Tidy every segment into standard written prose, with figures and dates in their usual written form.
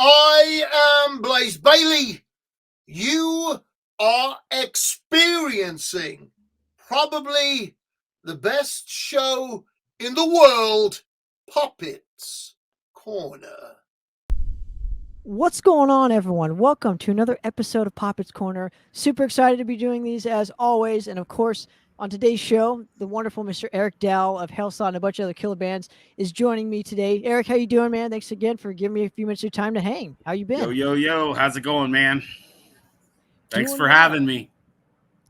I am Blaze Bailey. You are experiencing probably the best show in the world, Poppitt's Corner. What's going on, everyone? Welcome to another episode of Poppitt's Corner. Super excited to be doing these as always. And of course, on today's show, the wonderful Mr. Eric Dow of Helsott and a bunch of other killer bands is joining me today. Eric, how you doing, man? Thanks again for giving me a few minutes of your time to hang. How you been? Yo. How's it going, man? Thanks Doing for well. having me.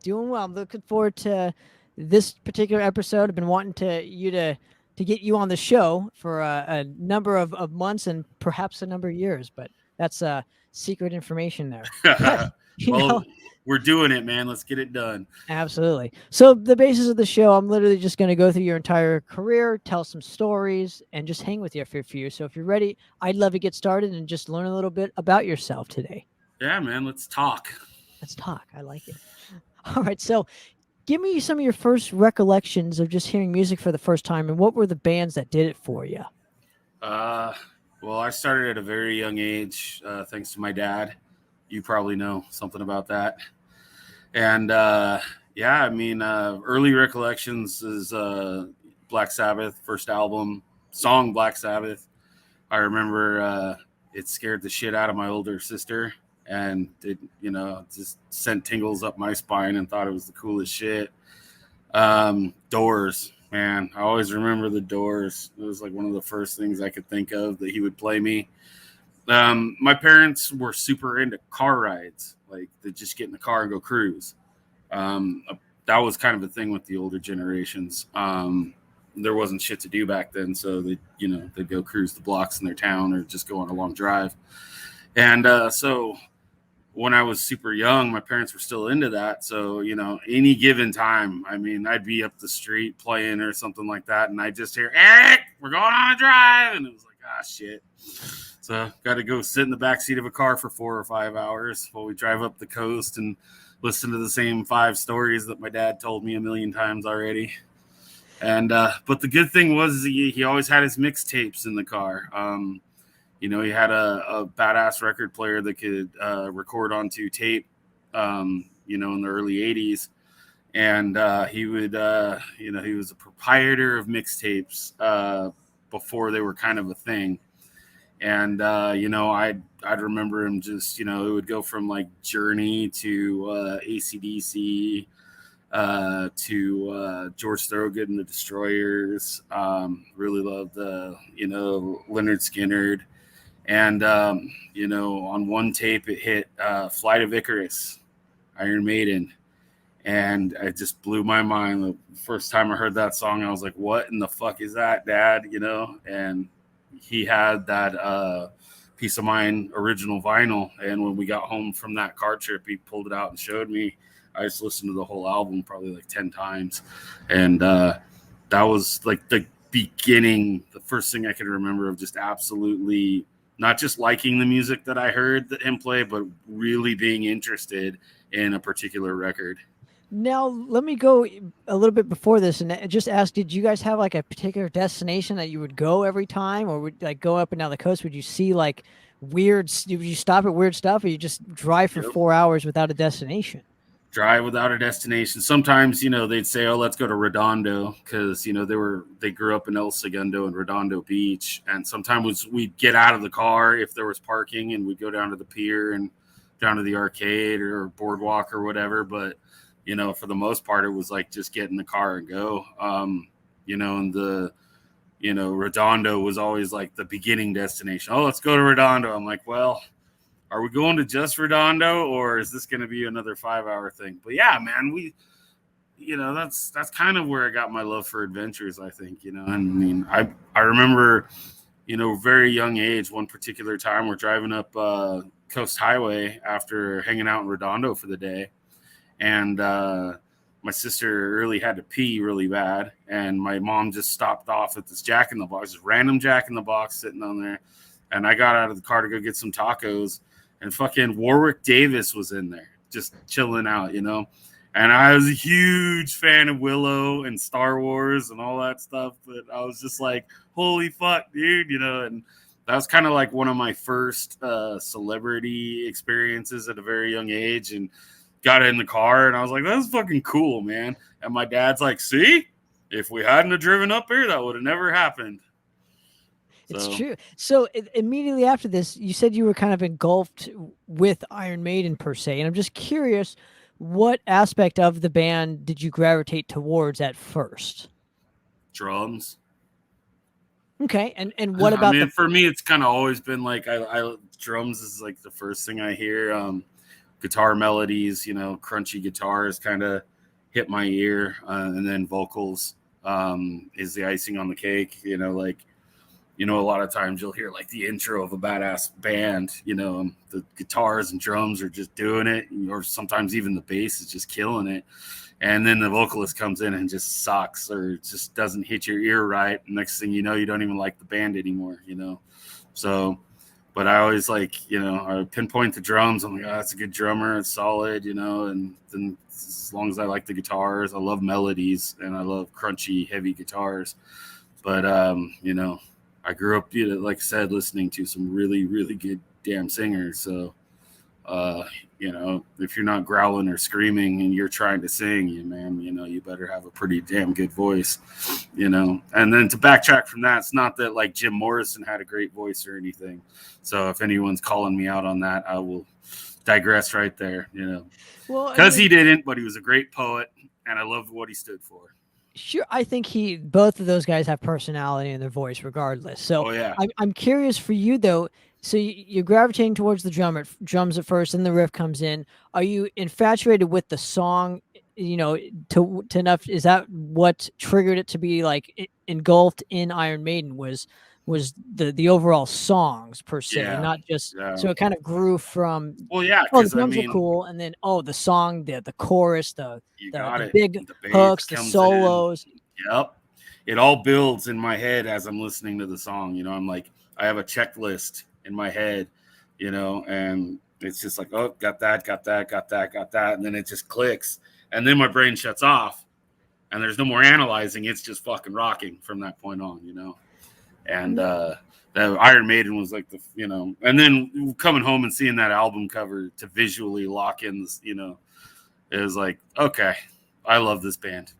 Doing well. I'm looking forward to this particular episode. I've been wanting to get you on the show for a number of months and perhaps a number of years, but that's secret information there. But, we're doing it, man. Let's get it done. Absolutely. So the basis of the show, I'm literally just going to go through your entire career, tell some stories, and just hang with you for a few. So if you're ready, I'd love to get started and just learn a little bit about yourself today. Yeah, man. Let's talk. I like it. All right. So give me some of your first recollections of just hearing music for the first time, and what were the bands that did it for you? Well, I started at a very young age, thanks to my dad. You probably know something about that. And early recollections is Black Sabbath, first album, song Black Sabbath. I remember it scared the shit out of my older sister, and it, just sent tingles up my spine and thought it was the coolest shit. Doors, man. I always remember the Doors. It was like one of the first things I could think of that he would play me. My parents were super into car rides, like they just get in the car and go cruise. That was kind of a thing with the older generations. There wasn't shit to do back then, so they'd go cruise the blocks in their town or just go on a long drive. And so when I was super young, my parents were still into that. So, any given time, I'd be up the street playing or something like that, and I just hear, Eric, we're going on a drive. And it was like, shit. So got to go sit in the backseat of a car for 4 or 5 hours while we drive up the coast and listen to the same 5 stories that my dad told me a million times already. And but the good thing was he always had his mixtapes in the car. He had a badass record player that could record onto tape, in the early 80s. And he would, he was a proprietor of mixtapes before they were kind of a thing. And, I'd remember him just, it would go from like Journey to AC/DC to George Thorogood and the Destroyers. Really loved, Leonard Skinner. And, on one tape it hit Flight of Icarus, Iron Maiden. And it just blew my mind. The first time I heard that song, I was like, what in the fuck is that, Dad? And he had that Piece of Mind original vinyl. And when we got home from that car trip, he pulled it out and showed me. I just listened to the whole album probably like 10 times. And that was like the beginning, the first thing I could remember of just absolutely not just liking the music that I heard him play, but really being interested in a particular record. Now, let me go a little bit before this and just ask, did you guys have like a particular destination that you would go every time, or would like go up and down the coast? Would you see like would you stop at weird stuff, or you just drive for 4 hours without a destination? Drive without a destination. Sometimes, they'd say, oh, let's go to Redondo because, they grew up in El Segundo and Redondo Beach. And sometimes we'd get out of the car if there was parking and we'd go down to the pier and down to the arcade or boardwalk or whatever. But, for the most part, it was like just get in the car and go. Redondo was always like the beginning destination. Oh, let's go to Redondo. I'm like, well, are we going to just Redondo, or is this going to be another 5-hour thing? But yeah, man, that's kind of where I got my love for adventures, I think, I remember, very young age, one particular time we're driving up Coast Highway after hanging out in Redondo for the day. And my sister really had to pee really bad. And my mom just stopped off at this Jack in the Box, just random Jack in the Box sitting on there. And I got out of the car to go get some tacos. And fucking Warwick Davis was in there just chilling out, And I was a huge fan of Willow and Star Wars and all that stuff. But I was just like, holy fuck, dude, And that was kind of like one of my first celebrity experiences at a very young age, and got in the car and I was like, that's fucking cool, man. And my dad's like, see, if we hadn't have driven up here, that would have never happened. It's true. So immediately after this, you said you were kind of engulfed with Iron Maiden per se. And I'm just curious, what aspect of the band did you gravitate towards at first? Drums. Okay. And what about for me, it's kind of always been like, I drums is like the first thing I hear. Guitar melodies, crunchy guitars kind of hit my ear, and then vocals is the icing on the cake. A lot of times you'll hear like the intro of a badass band, the guitars and drums are just doing it, or sometimes even the bass is just killing it, and then the vocalist comes in and just sucks or just doesn't hit your ear right. Next thing you know, you don't even like the band anymore. So. But I always I pinpoint the drums. I'm like, oh, that's a good drummer. It's solid, and then as long as I like the guitars, I love melodies and I love crunchy, heavy guitars. But, I grew up, like I said, listening to some really, really good damn singers. So, if you're not growling or screaming and you're trying to sing, you better have a pretty damn good voice, And then to backtrack from that, it's not that like Jim Morrison had a great voice or anything. So if anyone's calling me out on that, I will digress right there, Well, because he didn't, but he was a great poet and I loved what he stood for. Sure, I think both of those guys have personality in their voice, regardless. So, I'm curious for you though. So you're gravitating towards the drums at first, and the riff comes in. Are you infatuated with the song? To enough? Is that what triggered it to be like engulfed in Iron Maiden? Was the overall songs per se, not just so it kind of grew from the drums are cool, and then the song, the chorus, the big hooks, the solos. Yep, it all builds in my head as I'm listening to the song. I'm like, I have a checklist in my head, and it's just like, oh, got that, and then it just clicks, and then my brain shuts off, and there's no more analyzing. It's just fucking rocking from that point on, And the Iron Maiden was like and then coming home and seeing that album cover to visually lock in, it was like, okay, I love this band.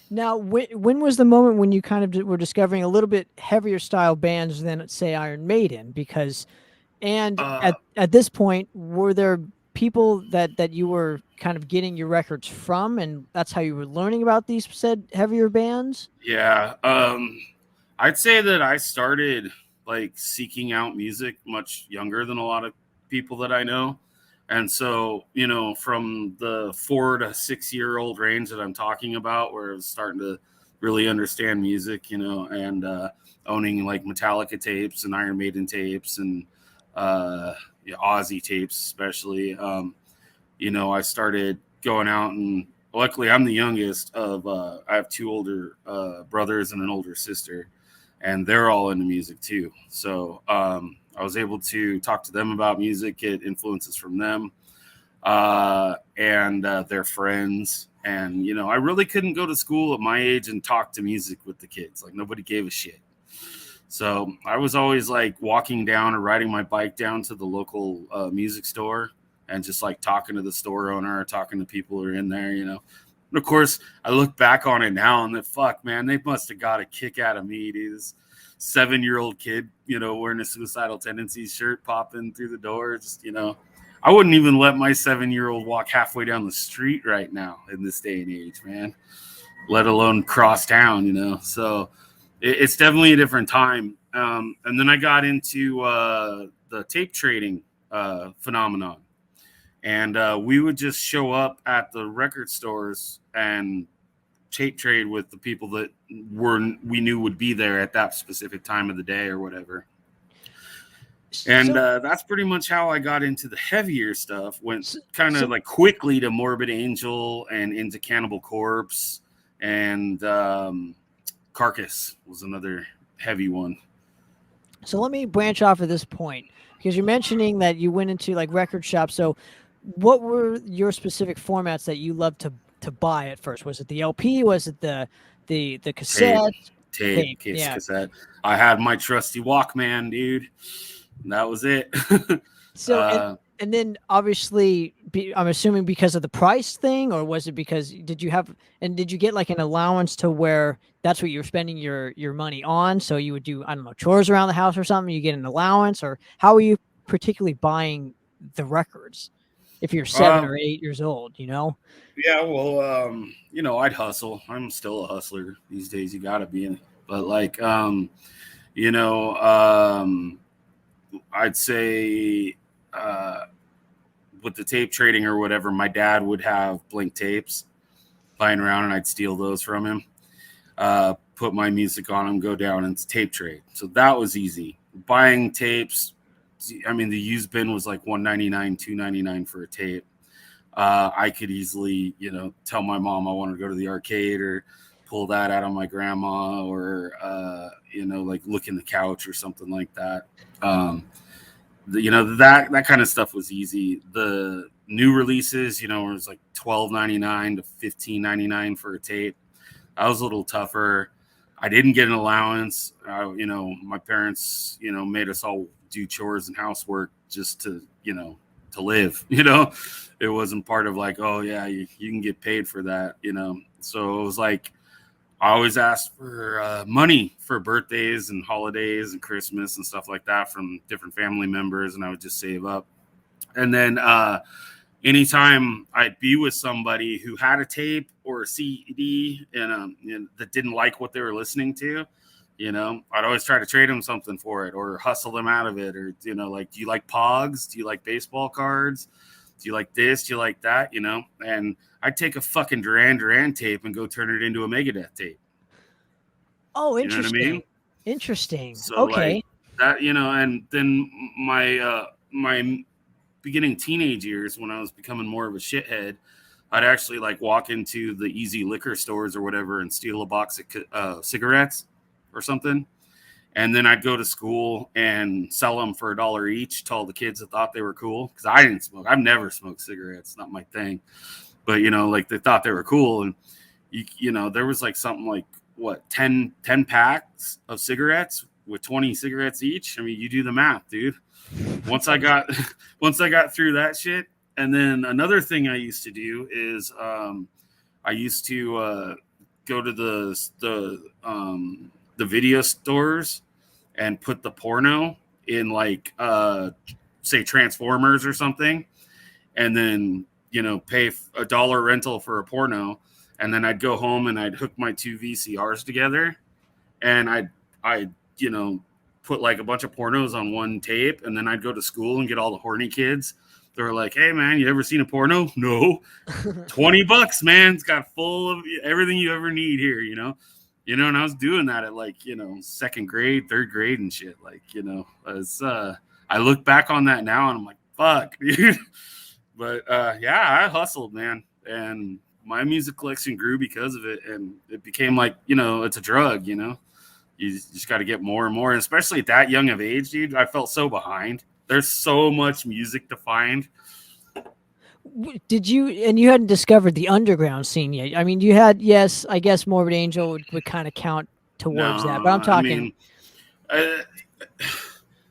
Now, when was the moment when you kind of were discovering a little bit heavier style bands than, say, Iron Maiden? Because, at this point, were there people that you were kind of getting your records from, and that's how you were learning about these said heavier bands? Yeah. I'd say that I started like seeking out music much younger than a lot of people that I know. And so, from the 4 to 6 year old range that I'm talking about, where I was starting to really understand music, and owning like Metallica tapes and Iron Maiden tapes and Ozzy tapes, especially, I started going out, and luckily I'm the youngest of, I have 2 older brothers and an older sister, and they're all into music too. So I was able to talk to them about music, get influences from them and their friends. And, I really couldn't go to school at my age and talk to music with the kids. Like, nobody gave a shit. So I was always like walking down or riding my bike down to the local music store and just like talking to the store owner or talking to people who are in there, And of course, I look back on it now and fuck, man, they must have got a kick out of me, dude. This 7-year-old kid, wearing a Suicidal Tendencies shirt, popping through the door. Just, I wouldn't even let my 7-year-old walk halfway down the street right now in this day and age, man, let alone cross town, So it's definitely a different time. And then I got into the tape trading phenomenon. And we would just show up at the record stores and tape trade with the people that we knew would be there at that specific time of the day or whatever. And that's pretty much how I got into the heavier stuff. Went kind of like quickly to Morbid Angel and into Cannibal Corpse, and Carcass was another heavy one. So let me branch off at this point, because you're mentioning that you went into like record shops. So what were your specific formats that you loved to buy at first? Was it the LP? Was it the cassette? tape, case yeah. cassette. I had my trusty Walkman, dude. And that was it. So and then obviously, I'm assuming because of the price thing, or was it because did you get like an allowance to where that's what you were spending your money on? So you would do, I don't know, chores around the house or something. You get an allowance, or how are you particularly buying the records if you're 7 or 8 years old? Yeah, well, I'd hustle. I'm still a hustler these days. You gotta be in it. But like, I'd say with the tape trading or whatever, my dad would have blank tapes lying around, and I'd steal those from him. Put my music on them, go down and tape trade. So that was easy. Buying tapes, I mean, the used bin was like $1.99, $2.99 for a tape. I could easily, tell my mom I wanted to go to the arcade or pull that out of my grandma or, like look in the couch or something like that. That kind of stuff was easy. The new releases, it was like $12.99 to $15.99 for a tape. That was a little tougher. I didn't get an allowance. My parents, made us all do chores and housework just to live. It wasn't part of like, oh yeah, you can get paid for that. So it was like I always asked for money for birthdays and holidays and Christmas and stuff like that from different family members, and I would just save up. And then anytime I'd be with somebody who had a tape or a CD and that didn't like what they were listening to, I'd always try to trade them something for it or hustle them out of it. Or, like, do you like Pogs? Do you like baseball cards? Do you like this? Do you like that? And I'd take a fucking Duran Duran tape and go turn it into a Megadeth tape. Oh, interesting. You know what I mean? Interesting. So okay. like that, and then my beginning teenage years when I was becoming more of a shithead, I'd actually like walk into the easy liquor stores or whatever and steal a box of cigarettes or something. And then I'd go to school and sell them for $1 each to all the kids that thought they were cool. Because I didn't smoke. I've never smoked cigarettes. Not my thing. But, like they thought they were cool. And, there was like something like, 10 packs of cigarettes with 20 cigarettes each. I mean, you do the math, dude. Once I got through that shit. And then another thing I used to do is I used to go to the video stores and put the porno in like say Transformers or something, and then pay $1 rental for a porno, and then I'd go home and I'd hook my 2 VCRs together, and I'd put like a bunch of pornos on one tape, and then I'd go to school and get all the horny kids. They were like, "Hey man, you ever seen a porno?" No. $20, man. It's got full of everything you ever need here, and I was doing that at like, second grade, third grade and shit. Like, as I look back on that now and I'm like, fuck, dude. But yeah, I hustled, man. And my music collection grew because of it. And it became like, it's a drug, You just got to get more and more. And especially at that young of age, dude, I felt so behind. There's so much music to find. Did you, and you hadn't discovered the underground scene yet? I mean, you had, yes, I guess Morbid Angel would kind of count towards that, but I'm talking. I mean,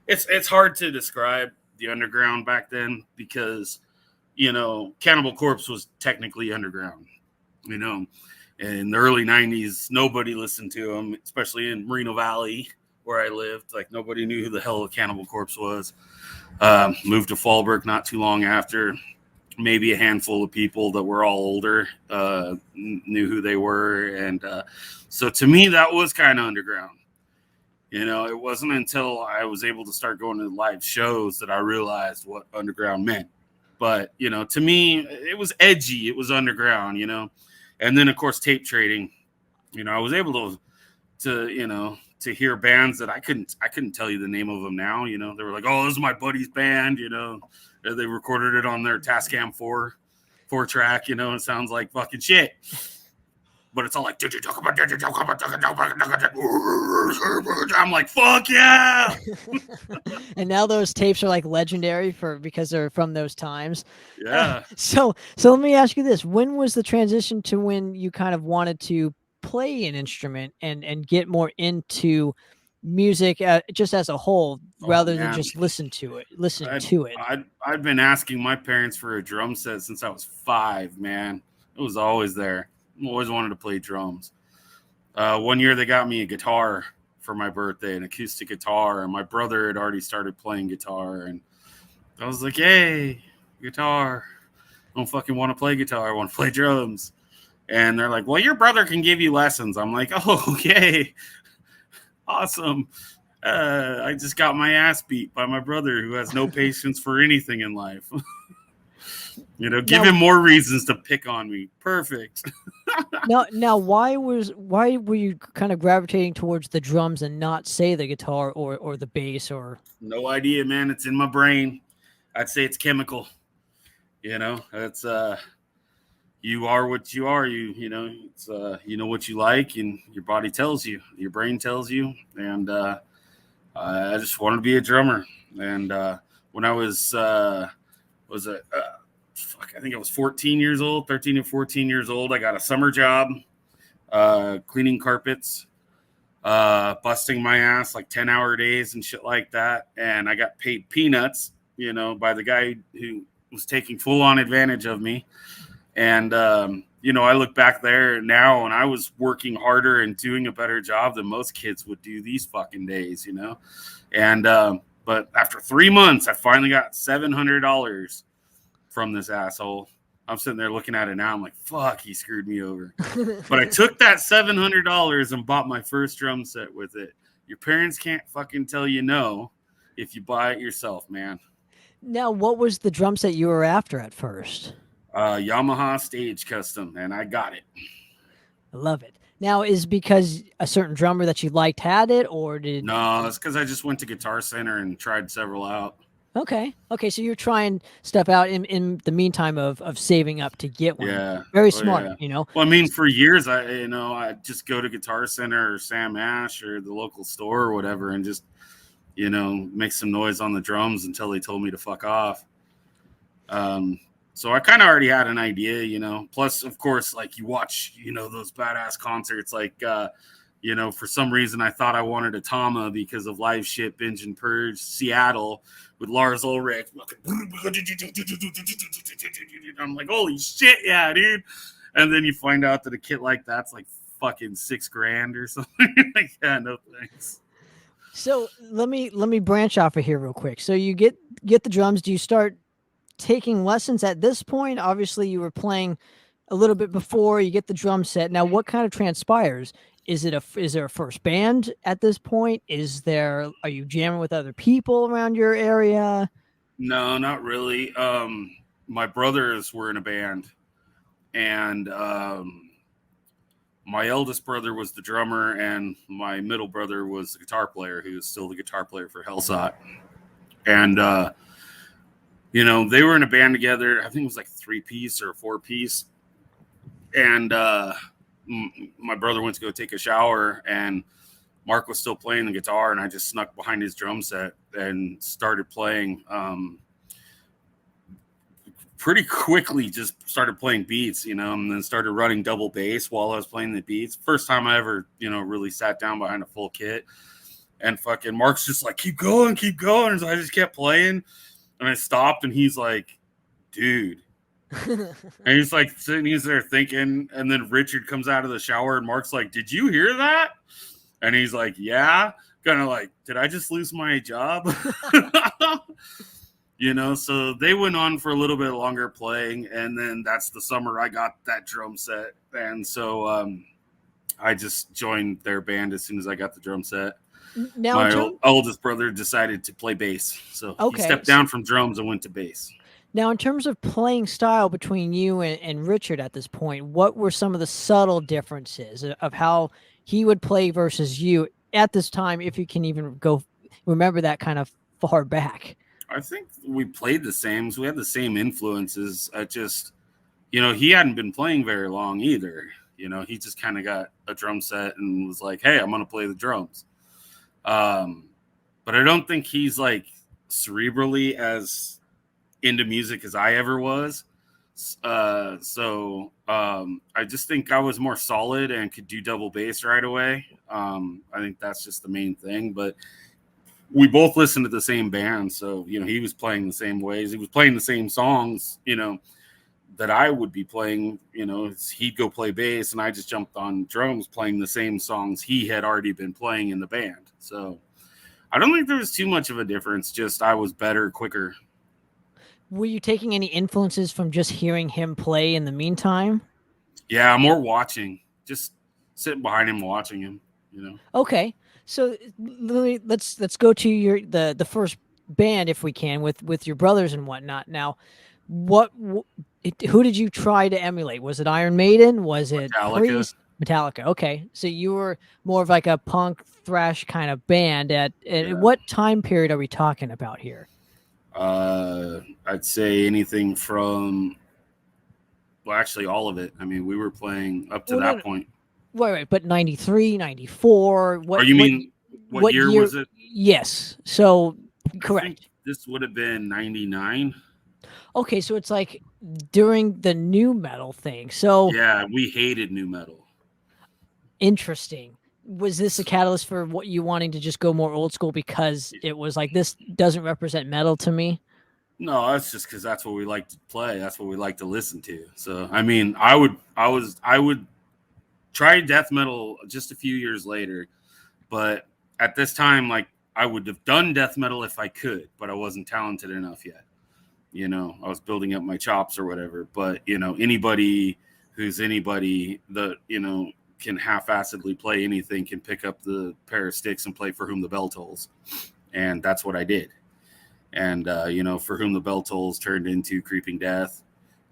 it's hard to describe the underground back then because, Cannibal Corpse was technically underground, in the early 90s, nobody listened to them, especially in Moreno Valley where I lived. Like nobody knew who the hell a Cannibal Corpse was. Moved to Fallbrook not too long after. Maybe a handful of people that were all older knew who they were. And so to me, that was kind of underground. It wasn't until I was able to start going to live shows that I realized what underground meant. But, to me, it was edgy. It was underground, And then, of course, tape trading. I was able to hear bands that I couldn't tell you the name of them now. They were like, oh, this is my buddy's band, They recorded it on their Tascam 4 track, it sounds like fucking shit. But it's all like, did you talk about? I'm like, fuck yeah. And now those tapes are like legendary because they're from those times. Yeah. So let me ask you this: when was the transition to when you kind of wanted to play an instrument and get more into music just as a whole, rather than man. just listening to it? I'd been asking my parents for a drum set since I was 5, man. It was always there. I always wanted to play drums. One year they got me a guitar for my birthday, an acoustic guitar, and my brother had already started playing guitar, and I was like, "Yay, guitar! I don't fucking want to play guitar. I want to play drums." And they're like, "Well, your brother can give you lessons." I'm like, "Oh, okay, awesome." I just got my ass beat by my brother, who has no patience for anything in life. Give him more reasons to pick on me. Perfect. Now, why were you kind of gravitating towards the drums and not, say, the guitar or the bass? Or No idea, man. It's in my brain. I'd say it's chemical. It's you are what you are. It's what you like, and your body tells you, your brain tells you, and I just wanted to be a drummer. And when I was I think I was 14 years old, 13 or 14 years old, I got a summer job cleaning carpets, busting my ass like 10-hour days and shit like that. And I got paid peanuts, by the guy who was taking full on advantage of me. And, I look back there now, and I was working harder and doing a better job than most kids would do these fucking days, And, but after 3 months, I finally got $700 from this asshole. I'm sitting there looking at it now. I'm like, fuck, he screwed me over. But I took that $700 and bought my first drum set with it. Your parents can't fucking tell you no if you buy it yourself, man. Now, what was the drum set you were after at first? Yamaha Stage Custom, and I got it. I love it. Now, is because a certain drummer that you liked had it, or did? No, it's because I just went to Guitar Center and tried several out. Okay. So you're trying stuff out in the meantime of saving up to get one. Yeah. Very smart, Well, I mean, for years, I just go to Guitar Center or Sam Ash or the local store or whatever and just, make some noise on the drums until they told me to fuck off. So I kind of already had an idea, plus, of course, like you watch, those badass concerts, like, for some reason I thought I wanted a Tama because of Live Shit, Binge and Purge, Seattle with Lars Ulrich. I'm like, holy shit, yeah, dude. And then you find out that a kit like that's like fucking $6,000 or something. Like, yeah, no thanks. So let me branch off of here real quick. So you get the drums. Do you start taking lessons at this point? Obviously, you were playing a little bit before you get the drum set. Now, what kind of transpires? Is there a first band at this point? Are you jamming with other people around your area? No, not really. My brothers were in a band, and my eldest brother was the drummer, and my middle brother was the guitar player, who is still the guitar player for Helsott. And they were in a band together. I think it was like 3-piece or 4-piece. And my brother went to go take a shower, and Mark was still playing the guitar, and I just snuck behind his drum set and started playing. Pretty quickly just started playing beats, and then started running double bass while I was playing the beats. First time I ever, really sat down behind a full kit. And fucking Mark's just like, keep going. And so I just kept playing, and I stopped, and he's like, dude. And he's like sitting, he's there thinking, and then Richard comes out of the shower, and Mark's like, did you hear that? And he's like, yeah. Kind of like, did I just lose my job? So they went on for a little bit longer playing, and then that's the summer I got that drum set. And so I just joined their band as soon as I got the drum set. Now, my oldest brother decided to play bass, so he stepped down from drums and went to bass. Now, in terms of playing style between you and Richard at this point, what were some of the subtle differences of how he would play versus you at this time, if you can even remember that kind of far back? I think we played the same. So we had the same influences. I just, he hadn't been playing very long either. He just kind of got a drum set and was like, hey, I'm going to play the drums. But I don't think he's like cerebrally as into music as I ever was. I just think I was more solid and could do double bass right away. I think that's just the main thing. But we both listened to the same band, so he was playing the same ways. He was playing the same songs, that I would be playing. He'd go play bass, and I just jumped on drums, playing the same songs he had already been playing in the band. So I don't think there was too much of a difference. Just I was better, quicker. Were you taking any influences from just hearing him play in the meantime? Yeah, more watching, just sitting behind him, watching him. Okay, so let's go to the first band if we can with your brothers and whatnot. Now, who did you try to emulate? Was it Iron Maiden? Was it Metallica. Priest? Metallica. Okay, so you were more of like a punk thrash kind of band. At what time period are we talking about here? I'd say anything from, well, actually all of it. I mean, we were playing up to that point. Right, but 93, 94. What year was it? Yes. So correct. This would have been 99. Okay, so it's like during the new metal thing. So yeah, we hated new metal. Interesting. Was this a catalyst for what you wanting to just go more old school because it was like, this doesn't represent metal to me? No, that's just because that's what we like to play. That's what we like to listen to. So, I mean, I would try death metal just a few years later, but at this time, like, I would have done death metal if I could, but I wasn't talented enough yet. I was building up my chops or whatever, but anybody who's anybody that, can half-assedly play anything, can pick up the pair of sticks and play For Whom the Bell Tolls. And that's what I did. And, For Whom the Bell Tolls turned into Creeping Death,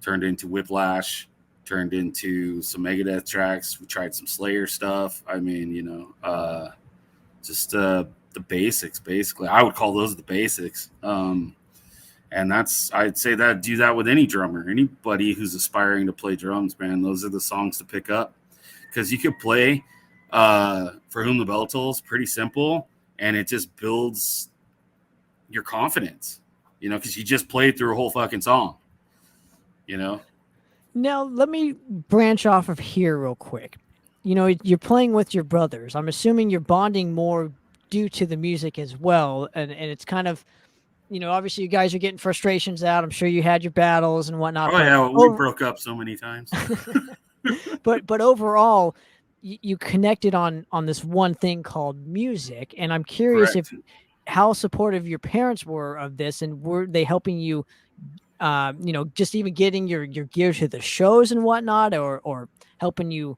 turned into Whiplash, turned into some Megadeth tracks. We tried some Slayer stuff. I mean, just the basics, basically. I would call those the basics. And I'd say that do that with any drummer, anybody who's aspiring to play drums, man. Those are the songs to pick up. Because you could play For Whom the Bell Tolls, pretty simple, and it just builds your confidence, because you just played through a whole fucking song, Now, let me branch off of here real quick. You're playing with your brothers. I'm assuming you're bonding more due to the music as well, and it's kind of, obviously you guys are getting frustrations out. I'm sure you had your battles and whatnot. Oh, yeah, we broke up so many times. But overall, you connected on this one thing called music, and I'm curious how supportive your parents were of this, and were they helping you, just even getting your gear to the shows and whatnot, or helping you?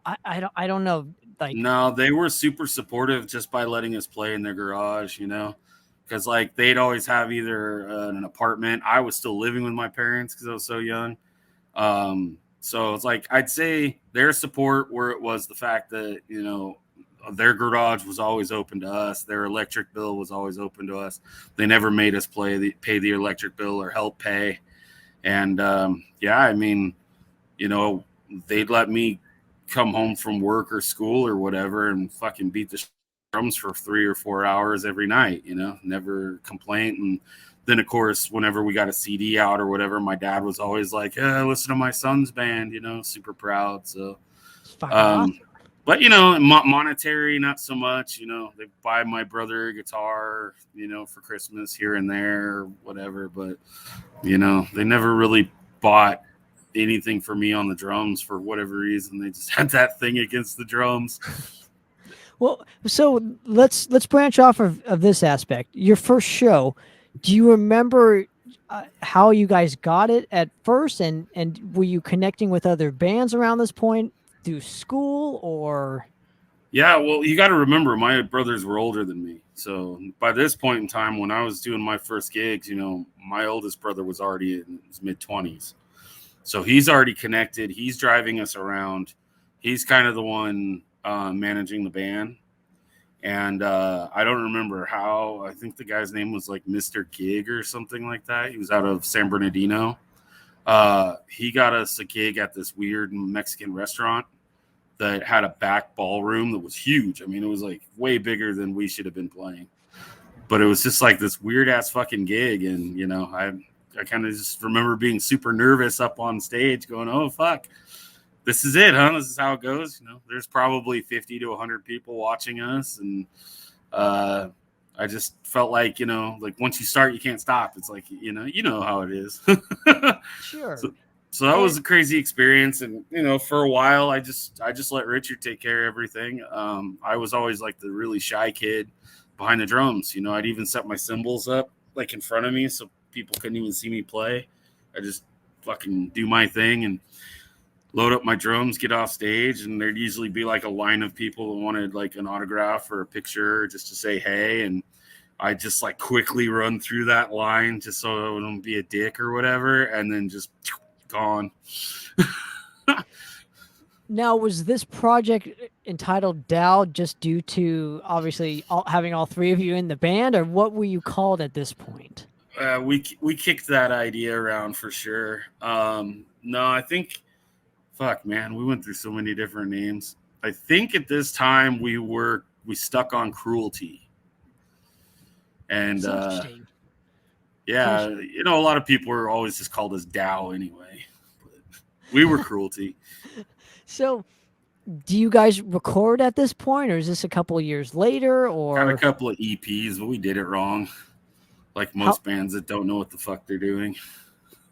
I don't know. Like, no, they were super supportive just by letting us play in their garage, because like they'd always have either an apartment. I was still living with my parents because I was so young. So it's like, I'd say their support where it was the fact that, their garage was always open to us. Their electric bill was always open to us. They never made us pay the electric bill or help pay. And I mean, they'd let me come home from work or school or whatever and fucking beat the drums for 3 or 4 hours every night, never complained. And then, of course, whenever we got a CD out or whatever, my dad was always like, listen to my son's band, super proud. So, awesome. But, monetary, not so much. They buy my brother a guitar, for Christmas here and there or whatever. But, they never really bought anything for me on the drums for whatever reason. They just had that thing against the drums. Well, so let's branch off of this aspect. Your first show, do you remember how you guys got it at first, and were you connecting with other bands around this point through school, or? Yeah, well, you got to remember, my brothers were older than me. So by this point in time, when I was doing my first gigs, my oldest brother was already in his mid-20s. So he's already connected. He's driving us around. He's kind of the one managing the band. And I don't remember how. I think the guy's name was like Mr. Gig or something like that. He was out of San Bernardino. He got us a gig at this weird Mexican restaurant that had a back ballroom that was huge. I mean, it was like way bigger than we should have been playing. But it was just like this weird ass fucking gig. And, I I kind of just remember being super nervous up on stage going, oh, fuck, this is it, huh? This is how it goes. There's probably 50 to 100 people watching us. And I just felt like, like once you start, you can't stop. It's like, you know how it is. Sure. So that was a crazy experience. And, for a while, I just let Richard take care of everything. I was always like the really shy kid behind the drums. I'd even set my cymbals up like in front of me so people couldn't even see me play. I just fucking do my thing and load up my drums, get off stage, and there'd usually be like a line of people who wanted like an autograph or a picture just to say hey. And I just like quickly run through that line just so I wouldn't be a dick or whatever, and then just gone. Now, was this project entitled Dow just due to obviously having all three of you in the band, or what were you called at this point? We kicked that idea around for sure. No, I think, fuck, man, we went through so many different names. I think at this time we stuck on Cruelty. And yeah, a lot of people were always just called us Dow anyway. But we were Cruelty. So, do you guys record at this point, or is this a couple of years later? Or got a couple of EPs, but we did it wrong, like most bands that don't know what the fuck they're doing.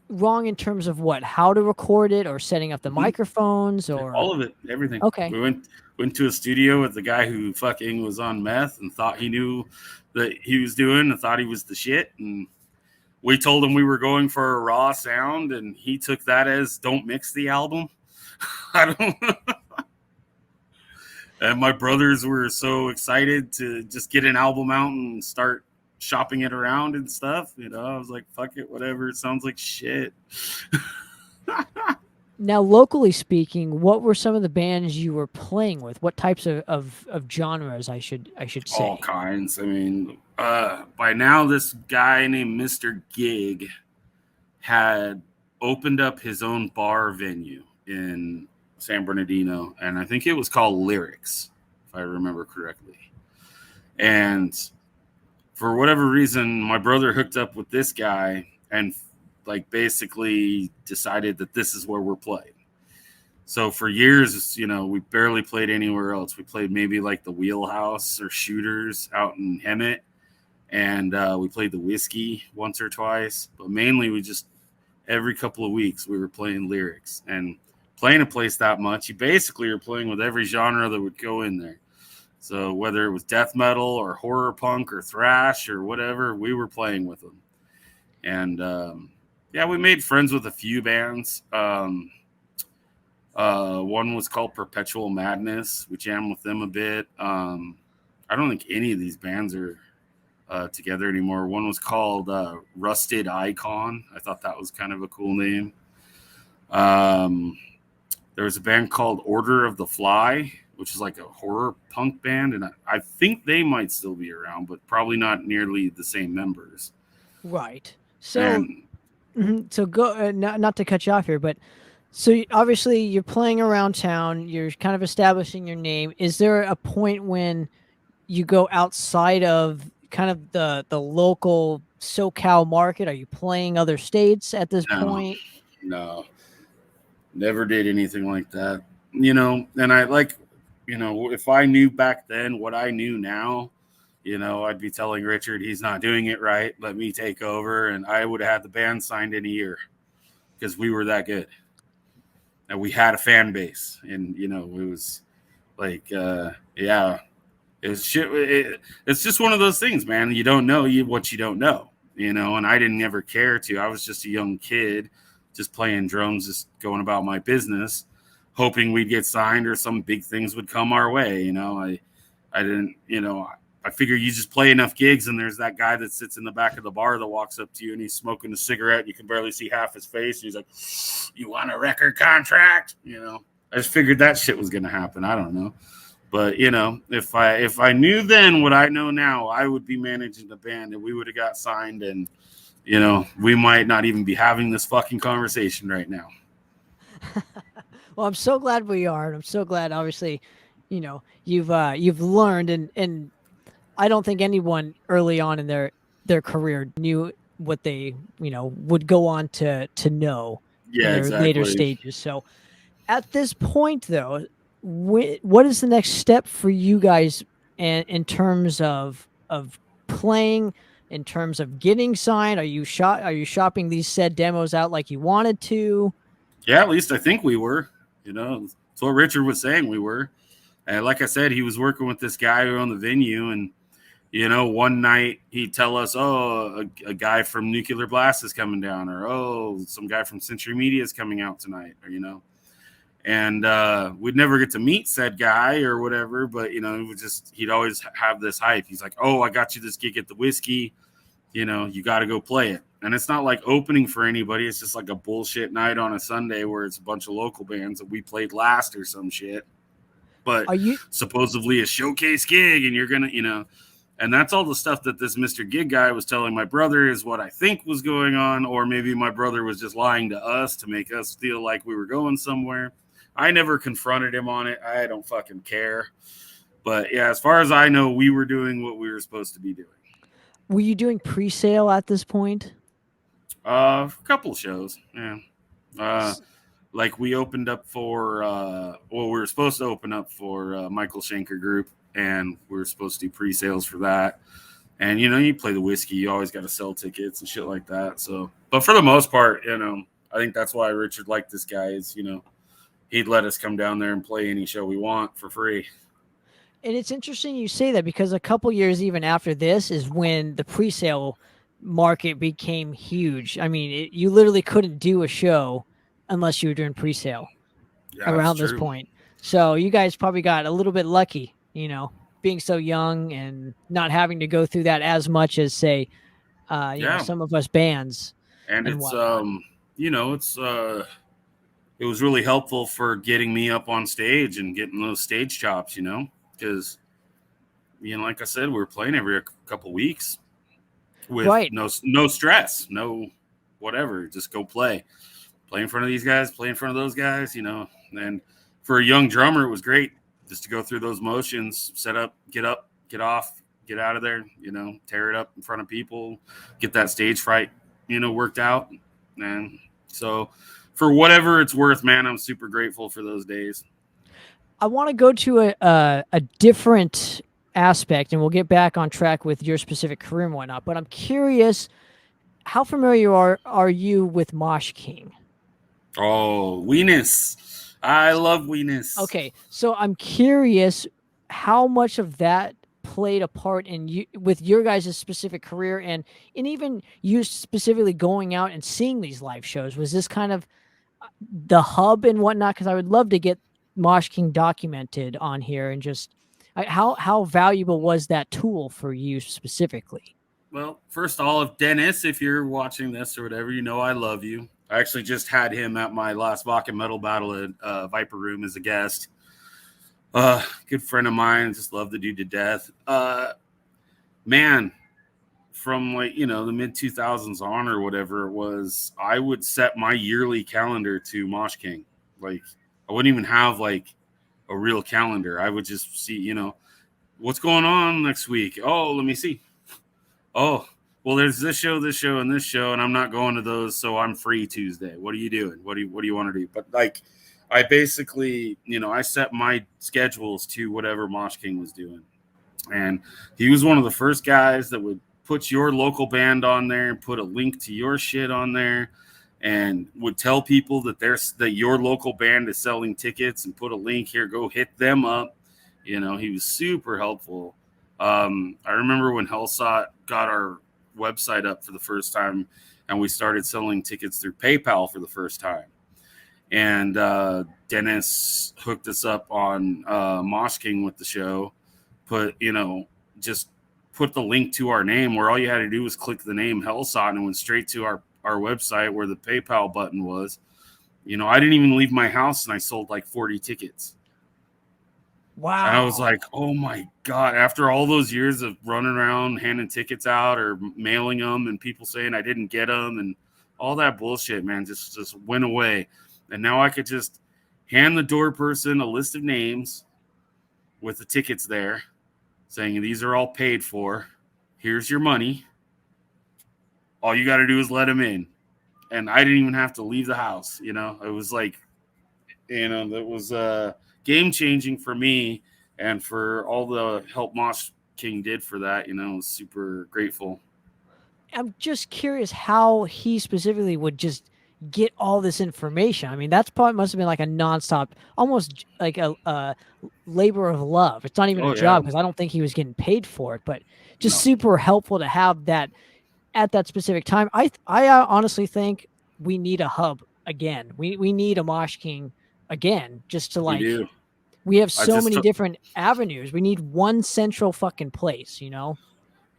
Wrong in terms of what? How to record it, or setting up the microphones, or all of it, everything. Okay. We went to a studio with the guy who fucking was on meth and thought he knew that he was doing and thought he was the shit. And we told him we were going for a raw sound, and he took that as don't mix the album. I don't. And my brothers were so excited to just get an album out and start shopping it around and stuff. I was like, fuck it, whatever. It sounds like shit. Now, locally speaking, what were some of the bands you were playing with? What types of genres, I should say? All kinds. I mean, by now, this guy named Mr. Gig had opened up his own bar venue in San Bernardino, and I think it was called Lyrics, if I remember correctly. And for whatever reason, my brother hooked up with this guy and like basically decided that this is where we're playing. So for years, we barely played anywhere else. We played maybe like the Wheelhouse or Shooters out in Hemet, and we played the Whiskey once or twice, but mainly we just every couple of weeks we were playing Lyrics. And playing a place that much, you basically are playing with every genre that would go in there. So whether it was death metal or horror punk or thrash or whatever, we were playing with them. And yeah, we made friends with a few bands. One was called Perpetual Madness. We jammed with them a bit. I don't think any of these bands are together anymore. One was called Rusted Icon. I thought that was kind of a cool name. There was a band called Order of the Fly, which is like a horror punk band, and I think they might still be around, but probably not nearly the same members. Right. So, so go not to cut you off here, but so obviously you're playing around town, you're kind of establishing your name. Is there a point when you go outside of kind of the local SoCal market? Are you playing other states at this point? No, never did anything like that. And I like, if I knew back then what I knew now, I'd be telling Richard he's not doing it right. Let me take over, and I would have had the band signed in a year because we were that good. And we had a fan base, and it was like, yeah, it's shit. It's just one of those things, man. You don't know what you don't know, and I didn't ever care to. I was just a young kid just playing drums, just going about my business, hoping we'd get signed or some big things would come our way. I didn't, I figure you just play enough gigs and there's that guy that sits in the back of the bar that walks up to you and he's smoking a cigarette. And you can barely see half his face. And he's like, you want a record contract? I just figured that shit was going to happen. I don't know. But, if I knew then what I know now, I would be managing the band and we would have got signed, and, we might not even be having this fucking conversation right now. Well, I'm so glad we are. And I'm so glad, obviously, you've learned, and I don't think anyone early on in their career knew what they, would go on to know in Yeah, their later exactly. stages. So at this point, though, what is the next step for you guys in terms of playing, in terms of getting signed? Are you shopping these said demos out like you wanted to? Yeah, at least I think we were. That's what Richard was saying we were. And like I said, he was working with this guy who owned the venue, and one night he'd tell us, "Oh, a guy from Nuclear Blast is coming down," or "Oh, some guy from Century Media is coming out tonight," or and we'd never get to meet said guy or whatever, but he'd always have this hype. He's like, "Oh, I got you this gig at the Whiskey. You got to go play it." And it's not like opening for anybody. It's just like a bullshit night on a Sunday where it's a bunch of local bands that we played last or some shit. But supposedly a showcase gig, and you're gonna, and that's all the stuff that this Mr. Gig guy was telling my brother is what I think was going on, or maybe my brother was just lying to us to make us feel like we were going somewhere. I never confronted him on it. I don't fucking care. But yeah, as far as I know, we were doing what we were supposed to be doing. Were you doing pre-sale at this point? A couple of shows, yeah. Like we opened up for, we were supposed to open up for Michael Schenker Group, and we were supposed to do pre-sales for that. And, you play the Whiskey, you always got to sell tickets and shit like that. So, but for the most part, I think that's why Richard liked this guy is, he'd let us come down there and play any show we want for free. And it's interesting you say that, because a couple years even after this is when the pre-sale market became huge. I mean, you literally couldn't do a show unless you were doing pre-sale around this point. So you guys probably got a little bit lucky, being so young and not having to go through that as much as, say, some of us bands. And it's, it was really helpful for getting me up on stage and getting those stage chops, because, like I said, we were playing every couple weeks with no stress, no whatever, just go play in front of these guys, play in front of those guys, and for a young drummer, it was great just to go through those motions, set up, get off, get out of there, tear it up in front of people, get that stage fright, worked out. And so for whatever it's worth, man, I'm super grateful for those days. I want to go to a different aspect, and we'll get back on track with your specific career and whatnot, but I'm curious, how familiar are you with Mosh King? Oh, Weenus. I love Weenus. Okay, so I'm curious how much of that played a part in with your guys' specific career, and even you specifically going out and seeing these live shows. Was this kind of the hub and whatnot? Because I would love to get Mosh King documented on here, and just how valuable was that tool for you specifically? Well, first of all, Dennis, if you're watching this or whatever, I love you. I actually just had him at my last Vodka Metal battle at Viper Room as a guest. Good friend of mine, just love the dude to death. Man, from the mid 2000s on or whatever it was, I would set my yearly calendar to Mosh King. Like, I wouldn't even have a real calendar. I would just see, what's going on next week. Oh, let me see. Oh, well, there's this show, and this show, and I'm not going to those, so I'm free Tuesday. What are you doing? What do you want to do? But I basically, I set my schedules to whatever Mosh King was doing. And he was one of the first guys that would put your local band on there and put a link to your shit on there, and would tell people that your local band is selling tickets and put a link here, go hit them up. He was super helpful. I remember when Helsott got our website up for the first time, and we started selling tickets through PayPal for the first time. And Dennis hooked us up on Mosh King with the show, just put the link to our name, where all you had to do was click the name Helsott and went straight to our website where the PayPal button was. I didn't even leave my house, and I sold 40 tickets. Wow. And I was like, oh my God, after all those years of running around handing tickets out or mailing them and people saying I didn't get them and all that bullshit, man, just went away. And now I could just hand the door person a list of names with the tickets there saying, these are all paid for. Here's your money. all you got to do is let him in. And I didn't even have to leave the house. It was like, that was game changing for me and for all the help Mosh King did for that. I was super grateful. I'm just curious how he specifically would just get all this information. I mean, that's probably must have been like a nonstop, almost like a labor of love. It's not even a job because I don't think he was getting paid for it, but just super helpful to have that at that specific time. I honestly think we need a hub again. We need a Mosh King again, just to like. We have so many different avenues. We need one central fucking place,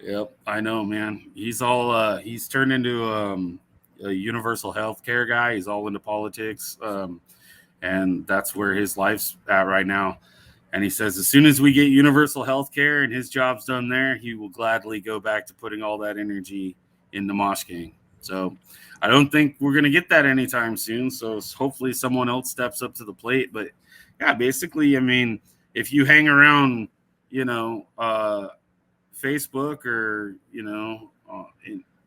Yep, I know, man. He's all he's turned into a universal health care guy. He's all into politics, and that's where his life's at right now. And he says as soon as we get universal health care and his job's done there, he will gladly go back to putting all that energy into Mosh King. So I don't think we're going to get that anytime soon. So hopefully someone else steps up to the plate. But yeah, basically, I mean, if you hang around, Facebook or,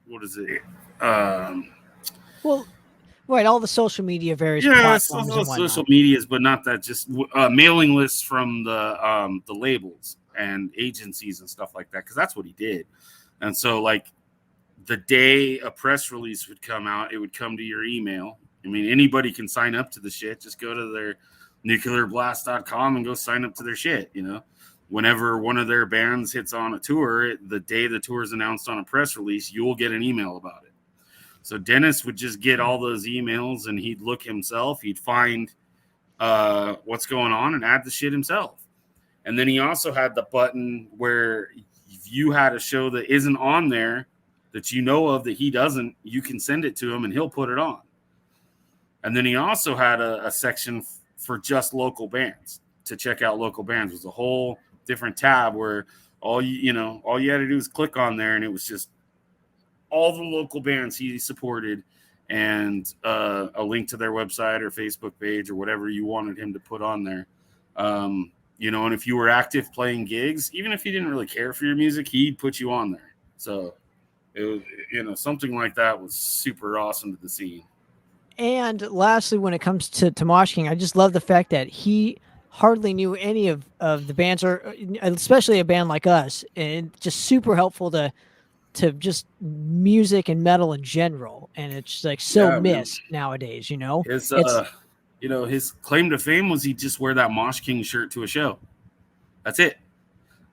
what is it? Well, right, all the social media various platforms and social medias, but not that, just mailing lists from the labels and agencies and stuff like that, because that's what he did. And so, like, the day a press release would come out, it would come to your email. I mean, anybody can sign up to the shit. Just go to their nuclearblast.com and go sign up to their shit, Whenever one of their bands hits on a tour, the day the tour is announced on a press release, you'll get an email about it. So Dennis would just get all those emails and he'd look himself. He'd find what's going on and add the shit himself. And then he also had the button where if you had a show that isn't on there that you know of that he doesn't, you can send it to him and he'll put it on. And then he also had a section for just local bands to check out local bands. It was a whole different tab where all you had to do is click on there and it was just all the local bands he supported and a link to their website or Facebook page or whatever you wanted him to put on there. And if you were active playing gigs, even if he didn't really care for your music, he'd put you on there. So it was, something like that was super awesome to the scene. And lastly, when it comes to Mosh King, I just love the fact that he hardly knew any of the bands, or especially a band like us, and just super helpful to just music and metal in general. And it's like missed nowadays, His claim to fame was he'd just wear that Mosh King shirt to a show. That's it.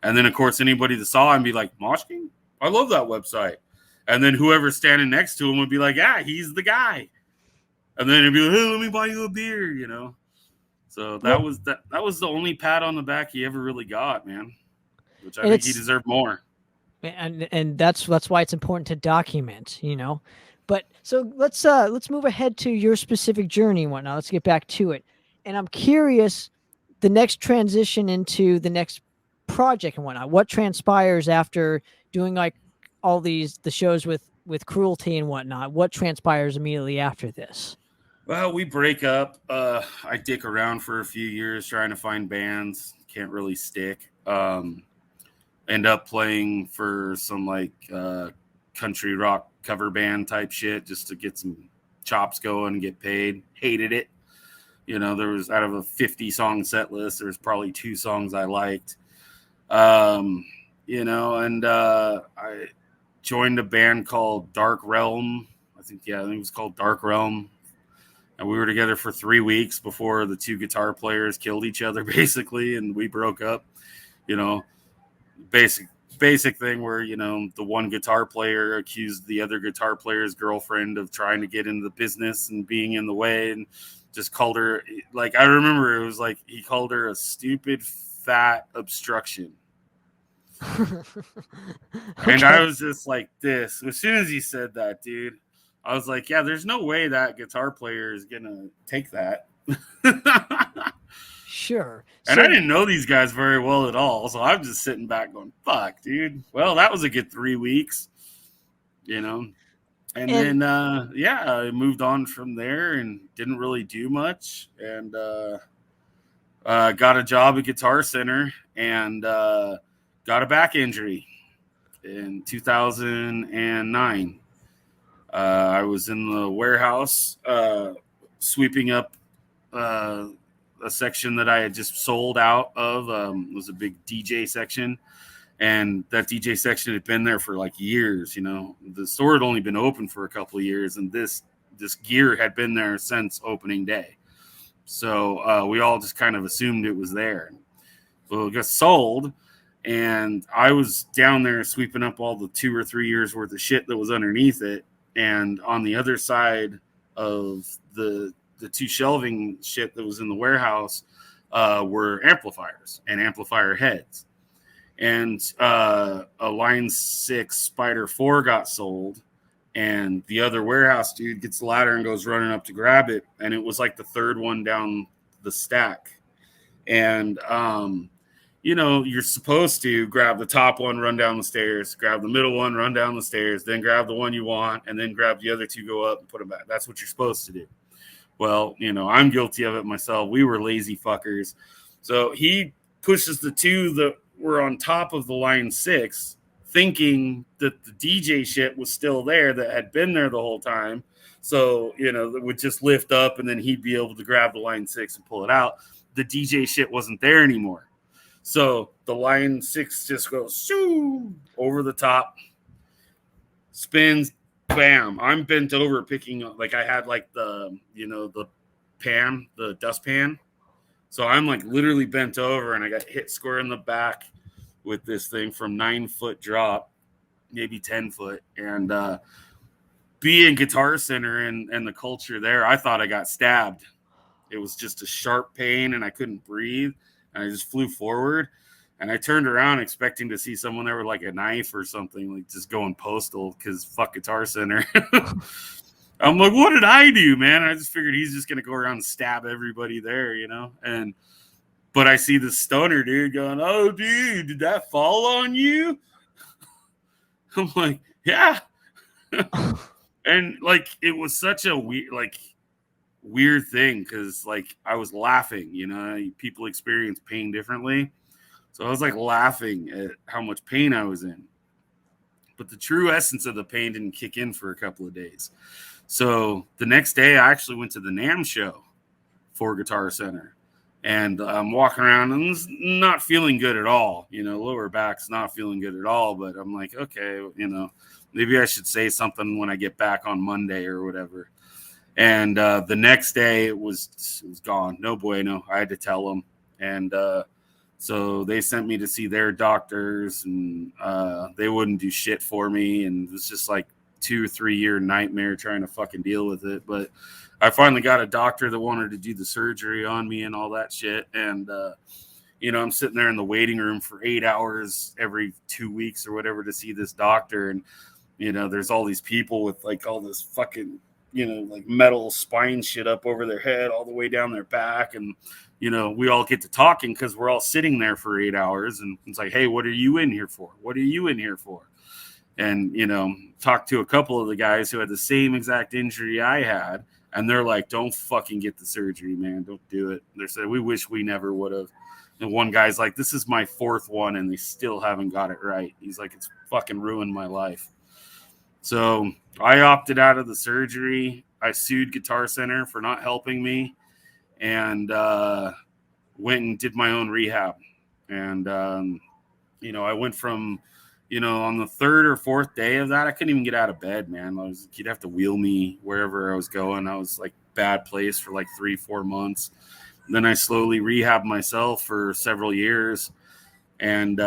And then, of course, anybody that saw him be like, Mosh King? I love that website. And then whoever's standing next to him would be like, yeah, he's the guy. And then it'd be like, hey, let me buy you a beer, So that was the only pat on the back he ever really got, man. Which I think he deserved more. And that's why it's important to document, But so let's move ahead to your specific journey and whatnot. Let's get back to it. And I'm curious, the next transition into the next project and whatnot. What transpires after doing like all the shows with Cruelty and whatnot? What transpires immediately after this? Well, we break up. I dick around for a few years trying to find bands. Can't really stick. End up playing for some like country rock cover band type shit just to get some chops going and get paid. Hated it. There was, out of a 50 song set list, there was probably 2 songs I liked. And I joined a band called Dark Realm. I think it was called Dark Realm. And we were together for 3 weeks before the 2 guitar players killed each other, basically, and we broke up. Basic thing where, the one guitar player accused the other guitar player's girlfriend of trying to get into the business and being in the way, and just called her, like, I remember it was like he called her a stupid fat obstruction. Okay. And I was just like this. As soon as he said that, dude, I was like, yeah, there's no way that guitar player is going to take that. Sure. And I didn't know these guys very well at all. So I'm just sitting back going, fuck, dude. Well, that was a good 3 weeks, And then, I moved on from there and didn't really do much. And got a job at Guitar Center and got a back injury in 2009. I was in the warehouse sweeping up a section that I had just sold out of. It was a big DJ section, and that DJ section had been there for like years. You know, the store had only been open for a couple of years, and this gear had been there since opening day. So we all just kind of assumed it was there. Well, it got sold, and I was down there sweeping up all the 2 or 3 years worth of shit that was underneath it. And on the other side of the 2 shelving shit that was in the warehouse were amplifiers and amplifier heads. And a Line 6 Spider 4 got sold, and the other warehouse dude gets the ladder and goes running up to grab it, and it was like the third one down the stack. And you know, you're supposed to grab the top one, run down the stairs, grab the middle one, run down the stairs, then grab the one you want, and then grab the other 2, go up and put them back. That's what you're supposed to do. Well, you know, I'm guilty of it myself. We were lazy fuckers. So he pushes the 2 that were on top of the Line 6, thinking that the DJ shit was still there, that had been there the whole time. So, you know, it would just lift up, and then he'd be able to grab the Line 6 and pull it out. The DJ shit wasn't there anymore. So the Line 6 just goes shoo over the top, spins, bam. I'm bent over picking up, like I had like the, you know, the pan, the dustpan. So I'm like literally bent over, and I got hit square in the back with this thing from 9-foot drop, maybe 10 foot. And being Guitar Center and the culture there, I thought I got stabbed. It was just a sharp pain, and I couldn't breathe. And I just flew forward, and I turned around expecting to see someone there with like a knife or something, like just going postal, because fuck Guitar Center. I'm like, what did I do, man? I just figured he's just going to go around and stab everybody there, you know? But I see this stoner dude going, oh, dude, did that fall on you? I'm like, yeah. And like, it was such a weird thing, because like I was laughing, you know, people experience pain differently. So I was like laughing at how much pain I was in. But the true essence of the pain didn't kick in for a couple of days. So the next day I actually went to the NAMM show for Guitar Center. And I'm walking around and not feeling good at all. You know, lower back's not feeling good at all. But I'm like, okay, you know, maybe I should say something when I get back on Monday or whatever. And the next day it was gone. No bueno. I had to tell them. And so they sent me to see their doctors, and they wouldn't do shit for me. And it was just like 2 or 3 year nightmare trying to fucking deal with it. But I finally got a doctor that wanted to do the surgery on me and all that shit. And, you know, I'm sitting there in the waiting room for 8 hours every 2 weeks or whatever to see this doctor. And, you know, there's all these people with like all this fucking, you know, like metal spine shit up over their head all the way down their back. And, you know, we all get to talking because we're all sitting there for 8 hours. And it's like, hey, what are you in here for? What are you in here for? And, you know, talked to a couple of the guys who had the same exact injury I had. And they're like, don't fucking get the surgery, man. Don't do it. They said, we wish we never would have. And one guy's like, this is my 4th one, and they still haven't got it right. He's like, it's fucking ruined my life. So I opted out of the surgery. I sued Guitar Center for not helping me, and went and did my own rehab. And, you know, I went from, you know, on the 3rd or 4th day of that, I couldn't even get out of bed, man. You'd have to wheel me wherever I was going. I was like bad place for like 3-4 months. And then I slowly rehabbed myself for several years. And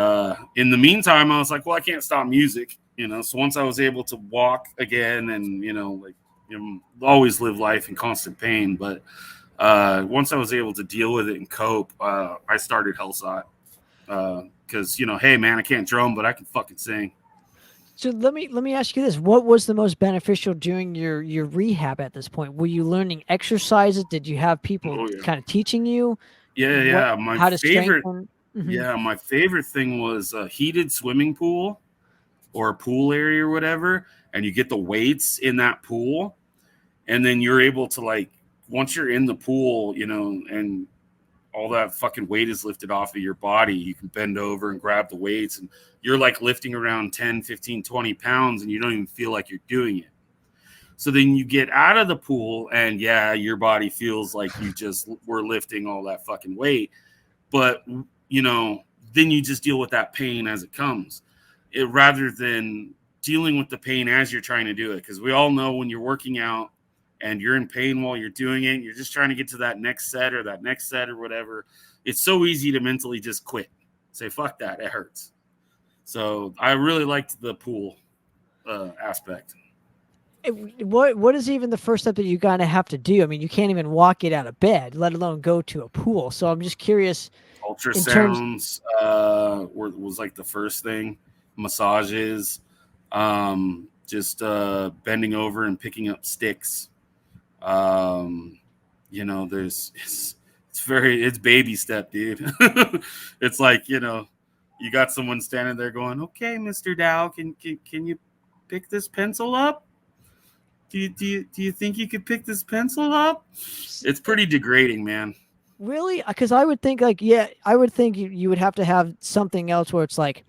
in the meantime, I was like, well, I can't stop music, you know. So once I was able to walk again and, you know, like, you know, always live life in constant pain. But once I was able to deal with it and cope, I started Helsott. Because, you know, hey, man, I can't drum, but I can fucking sing. So let me ask you this. What was the most beneficial during your rehab at this point? Were you learning exercises? Did you have people kind of teaching you? Yeah. How to strengthen? Yeah, my favorite thing was a heated swimming pool or a pool area or whatever. And you get the weights in that pool. And then you're able to, like, once you're in the pool, you know, and all that fucking weight is lifted off of your body, you can bend over and grab the weights, and you're like lifting around 10, 15, 20 pounds, and you don't even feel like you're doing it. So then you get out of the pool and yeah, your body feels like you just were lifting all that fucking weight. But, then you just deal with that pain as it comes, rather than dealing with the pain as you're trying to do it. Because we all know when you're working out and you're in pain while you're doing it, you're just trying to get to that next set or whatever. It's so easy to mentally just quit. Say, fuck that, it hurts. So I really liked the pool aspect. What is even the first step that you kind of have to do? I mean, you can't even walk it out of bed, let alone go to a pool. So I'm just curious. Ultrasounds was like the first thing. Massages, just bending over and picking up sticks. It's baby step, dude. It's like, you got someone standing there going, okay, Mr. Dow, can you pick this pencil up? Do you think you could pick this pencil up? It's pretty degrading, man. Really? Because I would think I would think you would have to have something else where it's like,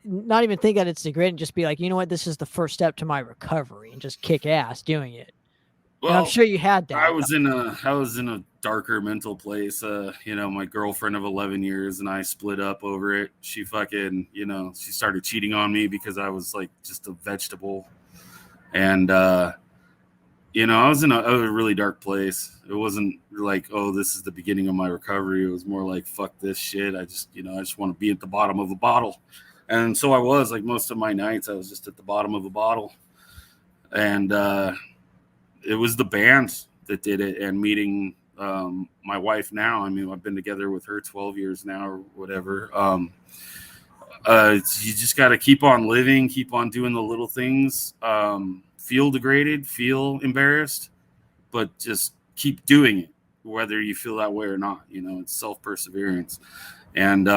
not even think that it's degrading, just be like, you know what, this is the first step to my recovery, and just kick ass doing it. Well, and I'm sure you had that. I was in a darker mental place. My girlfriend of 11 years and I split up over it. She fucking, she started cheating on me because I was like just a vegetable. And I was in a really dark place. It wasn't like, oh, this is the beginning of my recovery. It was more like, fuck this shit. I just want to be at the bottom of a bottle. And so I was, like, most of my nights, I was just at the bottom of a bottle. And it was the band that did it, and meeting my wife now. I mean, I've been together with her 12 years now or whatever. You just got to keep on living, keep on doing the little things. Feel degraded, feel embarrassed, but just keep doing it, whether you feel that way or not. It's self-perseverance. And,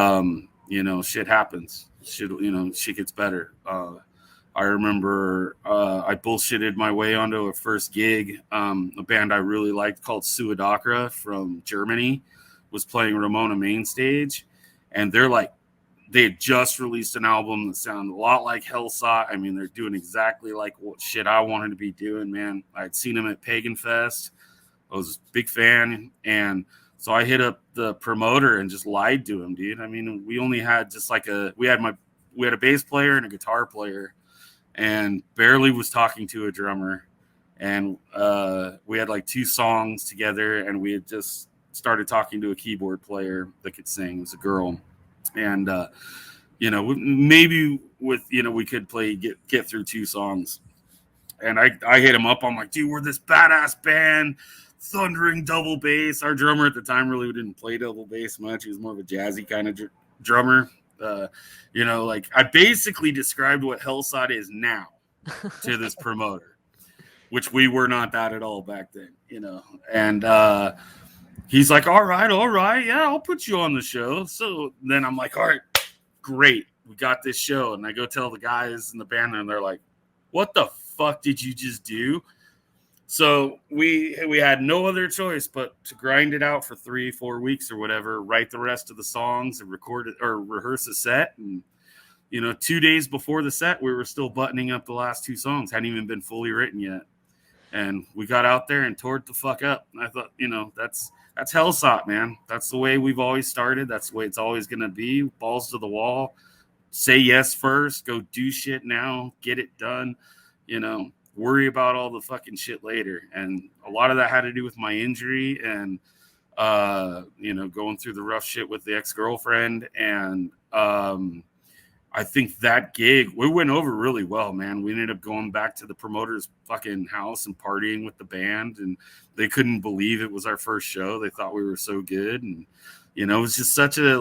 shit happens. Shit gets better. I remember I bullshitted my way onto a first gig. A band I really liked called Suidakra from Germany was playing Ramona main stage. And they had just released an album that sounded a lot like Helsott. I mean, they're doing exactly like what shit I wanted to be doing, man. I'd seen them at Pagan Fest. I was a big fan. And so I hit up the promoter and just lied to him, dude. I mean, we only had just like we had a bass player and a guitar player, and barely was talking to a drummer. And we had like 2 songs together, and we had just started talking to a keyboard player that could sing. It was a girl. And, maybe we could get through 2 songs. And I hit him up. I'm like, dude, we're this badass band, thundering double bass. Our drummer at the time really didn't play double bass much. He was more of a jazzy kind of drummer. I basically described what Helsott is now to this promoter, which we were not that at all back then, and he's like, all right. Yeah, I'll put you on the show. So then I'm like, all right, great. We got this show. And I go tell the guys in the band, and they're like, what the fuck did you just do? So we had no other choice but to grind it out for 3-4 weeks or whatever, write the rest of the songs and record it or rehearse a set. And, 2 days before the set, we were still buttoning up the last 2 songs. Hadn't even been fully written yet. And we got out there and tore it the fuck up. And I thought, that's Helsott, man. That's the way we've always started. That's the way it's always going to be. Balls to the wall. Say yes first. Go do shit now. Get it done. Worry about all the fucking shit later. And a lot of that had to do with my injury and, going through the rough shit with the ex-girlfriend. And I think that gig, we went over really well, man. We ended up going back to the promoter's fucking house and partying with the band. And they couldn't believe it was our first show. They thought we were so good. And, it was just such a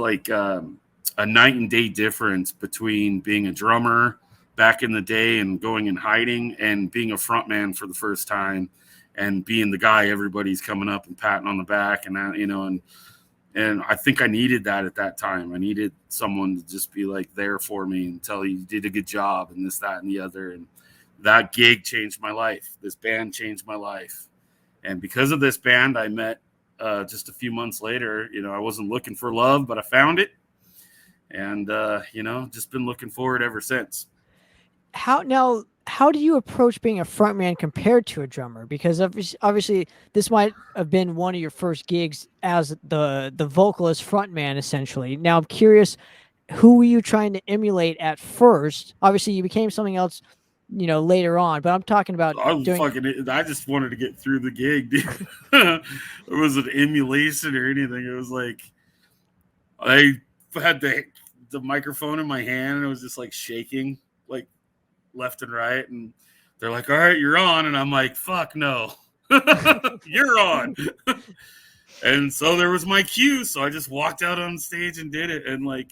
night and day difference between being a drummer back in the day and going and hiding, and being a front man for the first time and being the guy everybody's coming up and patting on the back. And and I think I needed that at that time. I needed someone to just be like there for me and tell you did a good job and this, that, and the other. And that gig changed my life. This band changed my life. And because of this band, I met just a few months later. I wasn't looking for love, but I found it. And, just been looking forward ever since. How now, how do you approach being a frontman compared to a drummer? Because obviously this might have been one of your first gigs as the vocalist frontman, essentially. Now I'm curious, who were you trying to emulate at first? Obviously you became something else, later on, but I'm talking about doing. I just wanted to get through the gig, dude. It wasn't emulation or anything. It was like I had the microphone in my hand and it was just like shaking like left and right, and they're like, all right, you're on, and I'm like, fuck no. You're on. And so there was my cue, so I just walked out on stage and did it, and like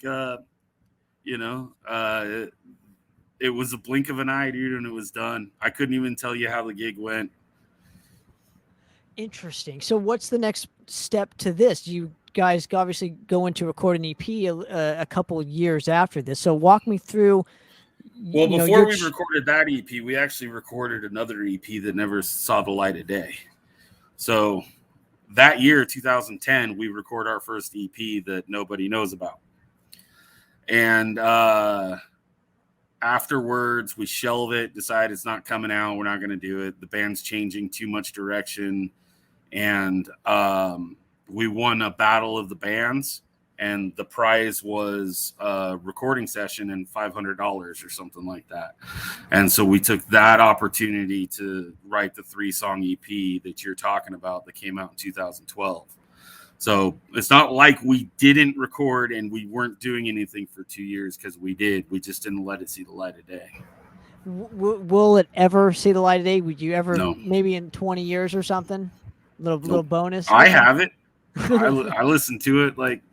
it was a blink of an eye, dude, and it was done. I couldn't even tell you how the gig went. Interesting. So what's the next step to this? You guys obviously go into record an EP a couple years after this. So walk me through. Well, before we recorded that EP, we actually recorded another EP that never saw the light of day. So that year, 2010, we record our first EP that nobody knows about. And afterwards, we shelve it, decide it's not coming out. We're not going to do it. The band's changing too much direction. And we won a battle of the bands. And the prize was a recording session and $500 or something like that. And so we took that opportunity to write the 3-song EP that you're talking about that came out in 2012. So it's not like we didn't record and we weren't doing anything for 2 years, because we did. We just didn't let it see the light of day. Will it ever see the light of day? Would you ever, No. maybe in 20 years or something? Little bonus? I have it. I listened to it like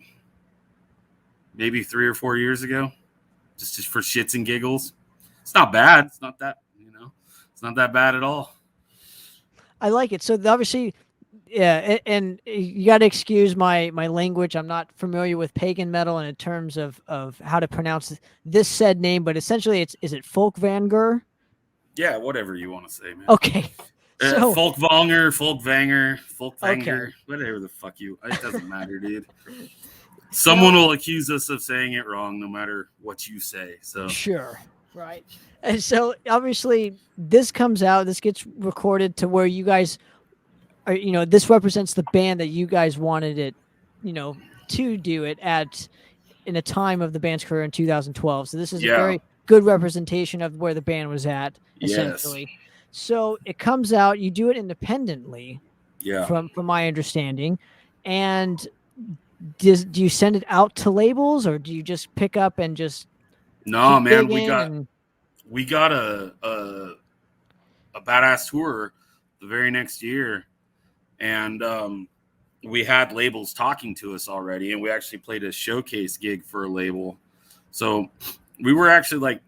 maybe 3 or 4 years ago, just for shits and giggles. It's not bad. It's not that, it's not that bad at all. I like it. So obviously, yeah, and you got to excuse my language. I'm not familiar with pagan metal in terms of how to pronounce this said name, but essentially is it Folkvanger? Yeah, whatever you want to say, man. Okay. So, Folkvanger, Folkvanger, okay. whatever the fuck it doesn't matter, dude. Someone will accuse us of saying it wrong no matter what you say. So sure, right. And so obviously this comes out, this gets recorded to where you guys are, this represents the band that you guys wanted it, to do it in a time of the band's career in 2012. So this is a very good representation of where the band was at, essentially. Yes. So it comes out, you do it independently, from my understanding. And do you send it out to labels, or do you just pick up and just no, man, we got a badass tour the very next year, and we had labels talking to us already, and we actually played a showcase gig for a label. So we were actually like,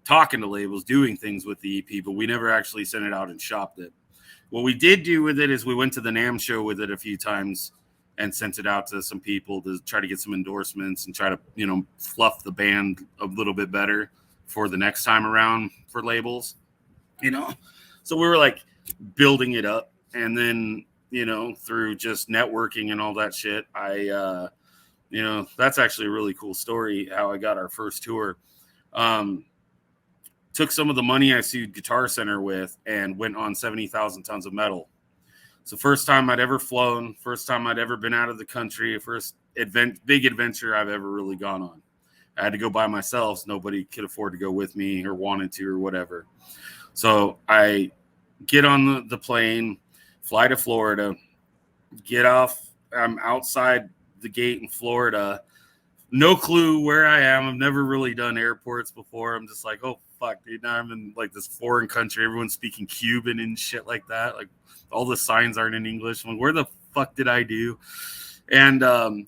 talking to labels, doing things with the EP, but we never actually sent it out and shopped it. What we did do with it is we went to the NAMM show with it a few times and sent it out to some people to try to get some endorsements and try to, fluff the band a little bit better for the next time around for labels, So we were like building it up, and then, through just networking and all that shit, I, that's actually a really cool story how I got our first tour. Took some of the money I sued Guitar Center with and went on 70,000 tons of metal. So first time I'd ever flown, first time I'd ever been out of the country, first big adventure I've ever really gone on. I had to go by myself. So nobody could afford to go with me or wanted to or whatever. So I get on the plane, fly to Florida, get off. I'm outside the gate in Florida. No clue where I am. I've never really done airports before. I'm just like, oh, fuck, dude. Now I'm in like this foreign country. Everyone's speaking Cuban and shit like that. Like all the signs aren't in English. I'm like, where the fuck did I do? And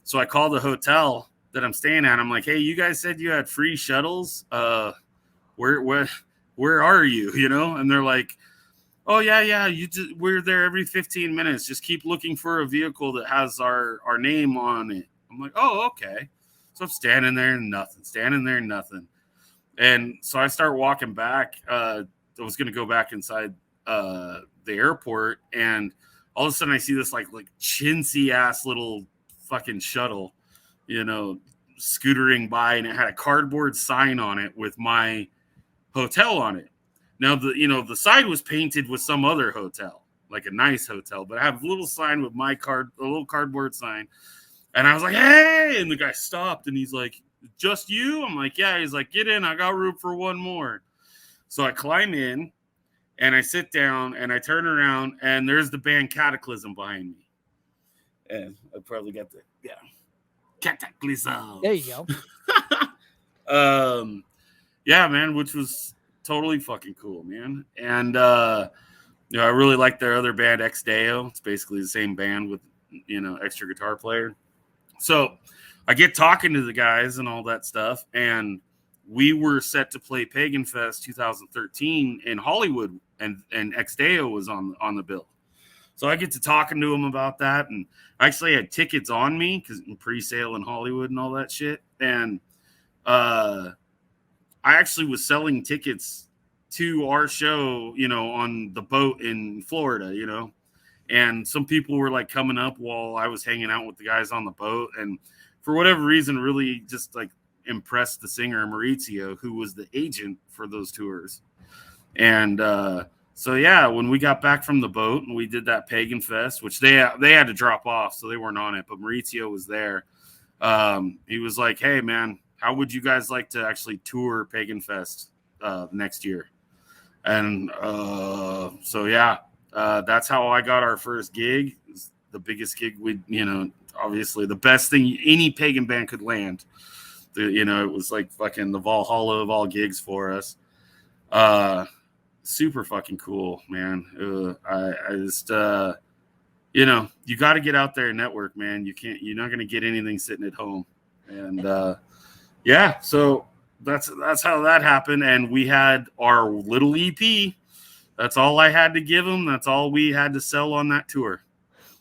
so I called the hotel that I'm staying at. I'm like, hey, you guys said you had free shuttles. Where are you? And they're like, oh, yeah. We're there every 15 minutes. Just keep looking for a vehicle that has our name on it. I'm like, oh, okay. So I'm standing there and nothing. And so I start walking back. I was going to go back inside the airport, and all of a sudden I see this like chintzy ass little fucking shuttle, scootering by, and it had a cardboard sign on it with my hotel on it. Now the side was painted with some other hotel, like a nice hotel, but I have a little sign with a little cardboard sign. And I was like, hey, and the guy stopped and he's like, just you? I'm like, yeah. He's like, get in, I got room for one more. So I climb in and I sit down and I turn around and there's the band Cataclysm behind me. And I probably got Cataclysm. There you go. Yeah, man, which was totally fucking cool, man. And I really like their other band, Ex Deo. It's basically the same band with extra guitar player. So I get talking to the guys and all that stuff, and we were set to play Pagan Fest 2013 in Hollywood, and Ex Deo was on the bill. So I get to talking to him about that, and I actually had tickets on me because pre-sale in Hollywood and all that shit. And I actually was selling tickets to our show, on the boat in Florida, and some people were like coming up while I was hanging out with the guys on the boat. And for whatever reason, really just like impressed the singer Maurizio, who was the agent for those tours. And so, yeah, when we got back from the boat and we did that Pagan Fest, which they had to drop off, so they weren't on it, but Maurizio was there. He was like, hey, man, how would you guys like to actually tour Pagan Fest next year? And so, yeah, that's how I got our first gig. It was the biggest gig obviously the best thing any pagan band could land. It was like fucking the Valhalla of all gigs for us. Super fucking cool, man. I just, you got to get out there and network, man. You're not going to get anything sitting at home. And yeah, so that's how that happened. And we had our little EP. That's all I had to give them. That's all we had to sell on that tour.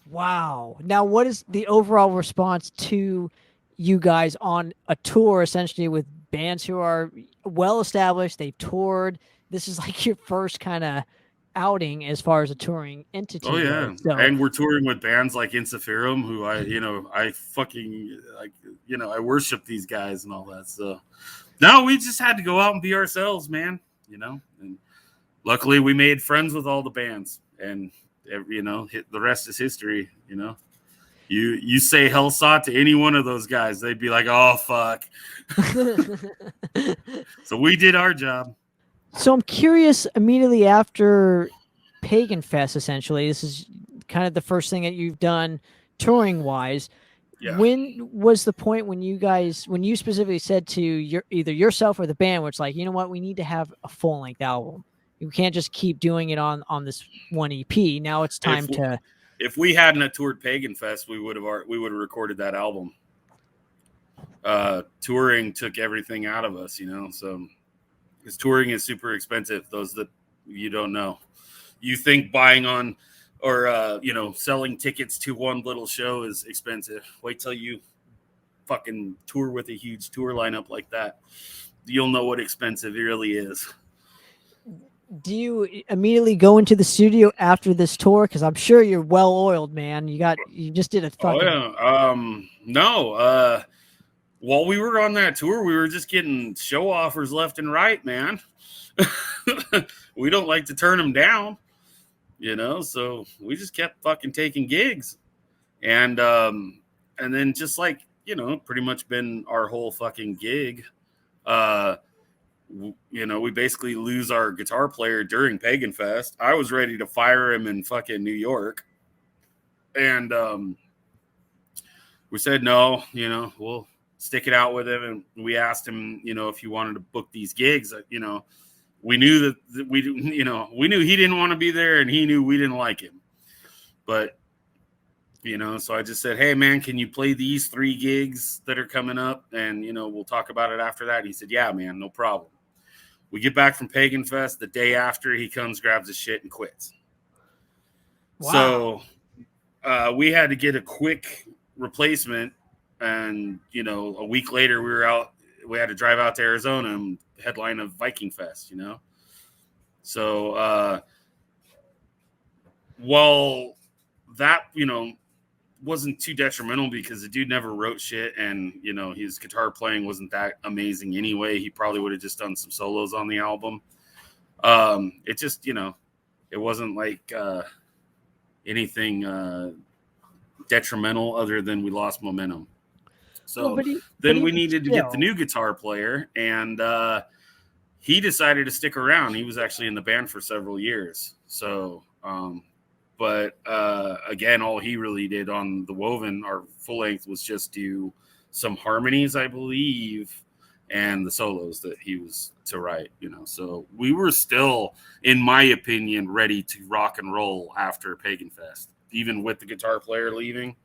Wow. Now, what is the overall response to you guys on a tour, essentially with bands who are well established? They've toured. This is like your first kind of outing as far as a touring entity. Oh yeah, goes. So, and we're touring with bands like Insafirum, who I fucking like. I worship these guys and all that. So no, we just had to go out and be ourselves, man. And luckily we made friends with all the bands, and the rest is history. You say Helsott to any one of those guys, they'd be like, oh fuck. So we did our job. So I'm curious, immediately after Pagan Fest, essentially, this is kind of the first thing that you've done touring wise. Yeah. When was the point when you specifically said to either yourself or the band, where it's like, you know what, we need to have a full length album. You can't just keep doing it on this one EP. Now it's time to. If we hadn't toured Pagan Fest, we would have recorded that album. Touring took everything out of us, so because touring is super expensive. Those that you don't know, you think buying on or selling tickets to one little show is expensive. Wait till you fucking tour with a huge tour lineup like that. You'll know what expensive it really is. Do you immediately go into the studio after this tour? Because I'm sure you're well oiled, man. You just did a fucking. Oh yeah. No. While we were on that tour, we were just getting show offers left and right, man. We don't like to turn them down, so we just kept fucking taking gigs. And then just like, pretty much been our whole fucking gig. We basically lose our guitar player during Pagan Fest. I was ready to fire him in fucking New York. And we said, no, we'll stick it out with him. And we asked him, if he wanted to book these gigs. We knew that we knew he didn't want to be there, and he knew we didn't like him. But, so I just said, hey, man, can you play these 3 gigs that are coming up? And, we'll talk about it after that. He said, yeah, man, no problem. We get back from Pagan Fest. The day after, he comes, grabs his shit, and quits. Wow. So we had to get a quick replacement. And, a week later, we had to drive out to Arizona and headline of Viking Fest, So while that, wasn't too detrimental because the dude never wrote shit, and you know his guitar playing wasn't that amazing anyway. He probably would have just done some solos on the album. It just, you know, it wasn't like anything detrimental other than we lost momentum. So then we needed to get the new guitar player, and he decided to stick around. He was actually in the band for several years. So, but again, all he really did on the Woven, our full length, was just do some harmonies, I believe, and the solos that he was to write, you know. So we were still, in my opinion, ready to rock and roll after Pagan Fest, even with the guitar player leaving.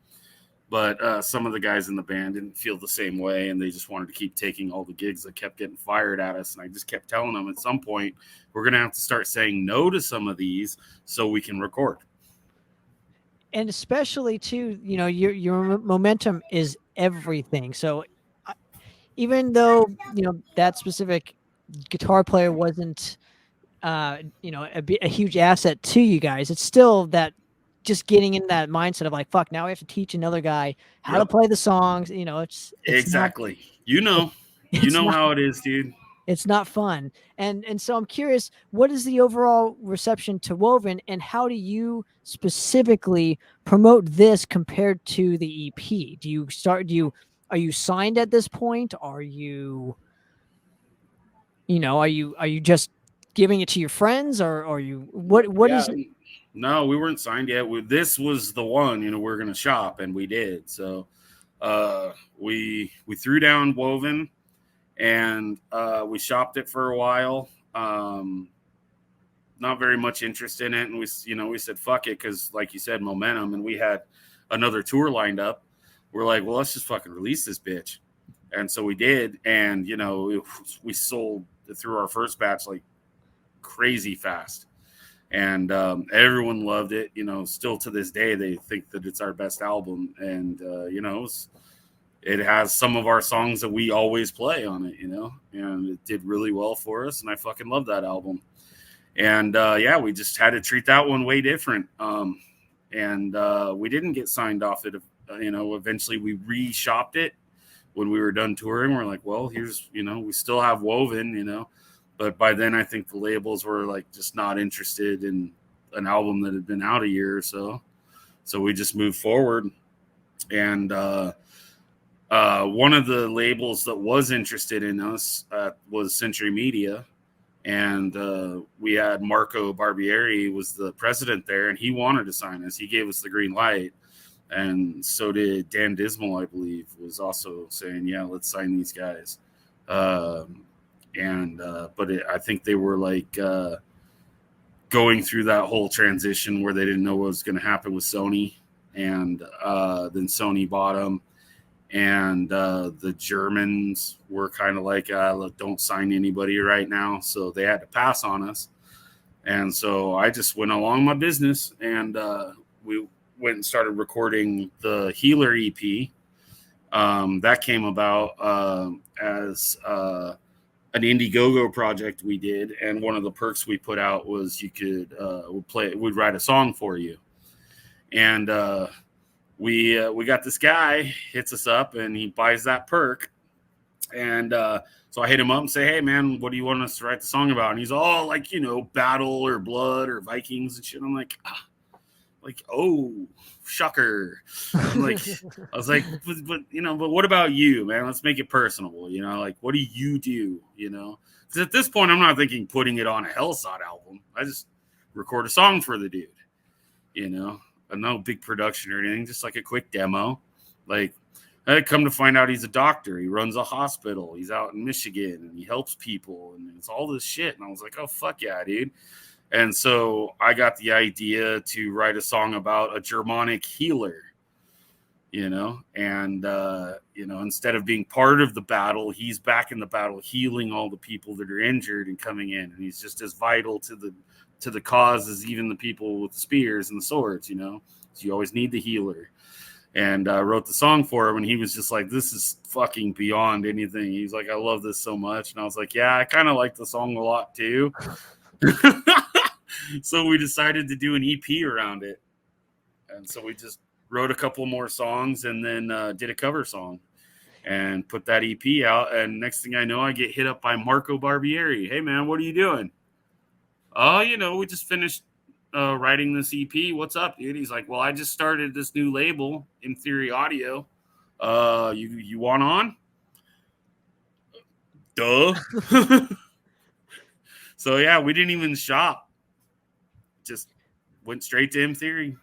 But some of the guys in the band didn't feel the same way, and they just wanted to keep taking all the gigs that kept getting fired at us. And I just kept telling them, at some point, we're going to have to start saying no to some of these so we can record. And especially too, you know, your momentum is everything. So even though, you know, that specific guitar player wasn't, you know, a huge asset to you guys, it's still that just getting in that mindset of like, fuck, now we have to teach another guy how to play the songs. You know, it's exactly. Not, you know how it is, dude. It's not fun. And so I'm curious, what is the overall reception to Woven, and how do you specifically promote this compared to the EP? Are you signed at this point? Are you just giving it to your friends, or are you, what is it? No, we weren't signed yet. This was the one, you know, we're going to shop, and we did. So we threw down Woven, and we shopped it for a while. Not very much interest in it, and we said fuck it, because like you said, momentum, and we had another tour lined up. We're like, well, let's just fucking release this bitch. And so we did, and you know, we sold through our first batch like crazy fast, and everyone loved it. You know, still to this day they think that it's our best album, and you know, it has some of our songs that we always play on it, you know, and it did really well for us, and I fucking love that album. And yeah, we just had to treat that one way different. And we didn't get signed off it. You know, eventually we re-shopped it when we were done touring. We're like, well, here's, you know, we still have Woven, you know, but by then I think the labels were like just not interested in an album that had been out a year or so. So we just moved forward. And one of the labels that was interested in us was Century Media. And we had Marco Barbieri was the president there, and he wanted to sign us. He gave us the green light. And so did Dan Dismal, I believe, was also saying, yeah, let's sign these guys. But I think they were like going through that whole transition where they didn't know what was going to happen with Sony. And then Sony bought them. And the Germans were kind of like, don't sign anybody right now. So they had to pass on us. And so I just went along my business, and we went and started recording the Healer EP. That came about as an Indiegogo project we did. And one of the perks we put out was you could we'd write a song for you. And we got this guy hits us up, and he buys that perk. And so I hit him up and say, hey man, what do you want us to write the song about? And he's all like, you know, battle or blood or Vikings and shit. I'm like, oh, shocker. I'm like, I was like, but you know, but what about you, man? Let's make it personable, you know, like, what do you do, you know? Because at this point, I'm not thinking putting it on a Helsott album. I just record a song for the dude, you know? No big production or anything, just like a quick demo. Like, I come to find out he's a doctor. He runs a hospital. He's out in Michigan, and he helps people, and it's all this shit. And I was like, oh, fuck yeah, dude. And so I got the idea to write a song about a Germanic healer, you know, and, you know, instead of being part of the battle, he's back in the battle, healing all the people that are injured and coming in. And he's just as vital to the cause as even the people with the spears and the swords, you know. So you always need the healer. And I wrote the song for him, and he was just like, this is fucking beyond anything. He's like, I love this so much. And I was like, yeah, I kind of like the song a lot too. So we decided to do an EP around it. And so we just wrote a couple more songs, and then did a cover song and put that EP out. And next thing I know, I get hit up by Marco Barbieri. Hey, man, what are you doing? Oh, we just finished writing this EP. What's up, dude? He's like, well, I just started this new label, In Theory Audio. You want on? Duh. So, yeah, we didn't even shop. Just went straight to M Theory.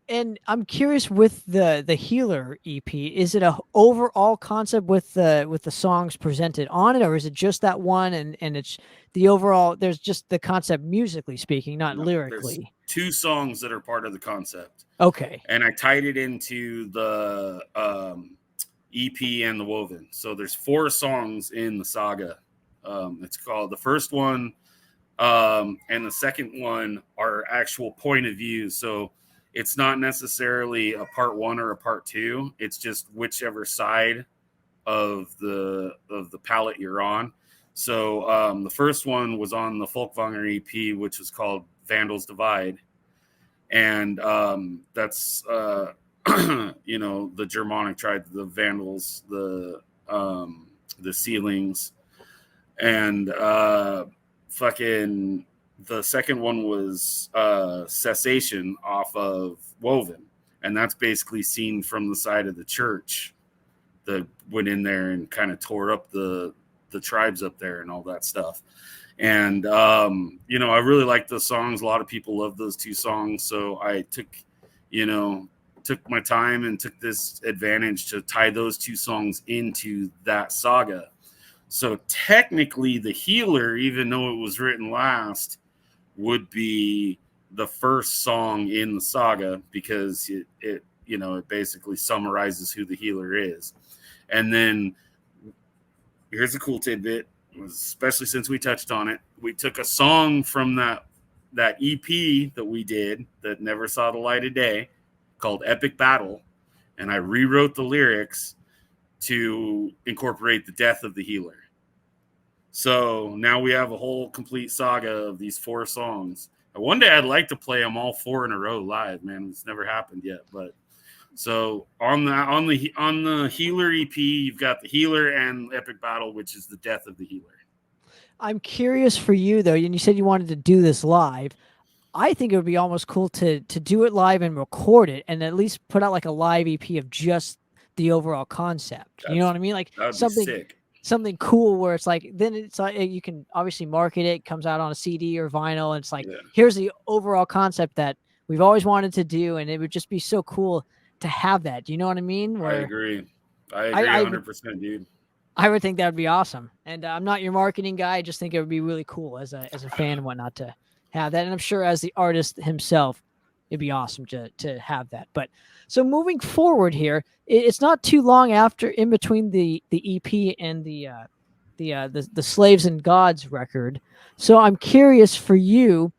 And I'm curious with the Healer EP, is it a overall concept with the songs presented on it, or is it just that one and it's the overall, there's just the concept musically speaking, not lyrically? There's 2 songs that are part of the concept. Okay. And I tied it into the EP and the Woven. So there's 4 songs in the saga. It's called, the first one and the second one are actual point of view. So it's not necessarily a part 1 or a part 2. It's just whichever side of the palette you're on. So the first one was on the Folkvanger EP, which was called Vandals Divide. And that's, the Germanic tribe, the Vandals, the Ceilings. And the second one was Cessation off of Woven. And that's basically seen from the side of the church that went in there and kind of tore up the tribes up there and all that stuff. And, I really like those songs. A lot of people love those 2 songs. So I took my time and took this advantage to tie those 2 songs into that saga. So technically the Healer, even though it was written last, would be the first song in the saga because it basically summarizes who the Healer is. And then here's a cool tidbit, especially since we touched on it. We took a song from that EP that we did that never saw the light of day called Epic Battle, and I rewrote the lyrics to incorporate the death of the Healer. So now we have a whole complete saga of these 4 songs. And one day I'd like to play them all 4 in a row live, man. It's never happened yet, but so on the Healer EP, you've got the Healer and Epic Battle, which is the death of the Healer. I'm curious for you though, and you said you wanted to do this live. I think it would be almost cool to do it live and record it, and at least put out like a live EP of just the overall concept. You know what I mean? Like something cool where it's like, then it's like you can obviously market it, comes out on a CD or vinyl, and it's like, here's the overall concept that we've always wanted to do, and it would just be so cool to have that. Do you know what I mean? I agree 100%, dude. I would think that would be awesome. And I'm not your marketing guy. I just think it would be really cool as a fan and whatnot to have that. And I'm sure as the artist himself, it'd be awesome to have that. But so moving forward here, it's not too long after in between the EP and the Slaves and Gods record. So I'm curious for you,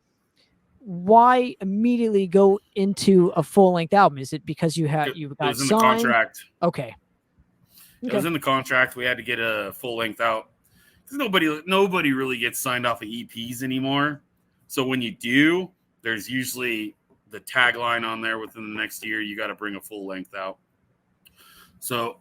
why immediately go into a full length album? Is it because you got it was in signed? The contract? Okay. It was in the contract. We had to get a full length out because nobody really gets signed off of EPs anymore. So when you do, there's usually the tagline on there within the next year, you got to bring a full length out. So,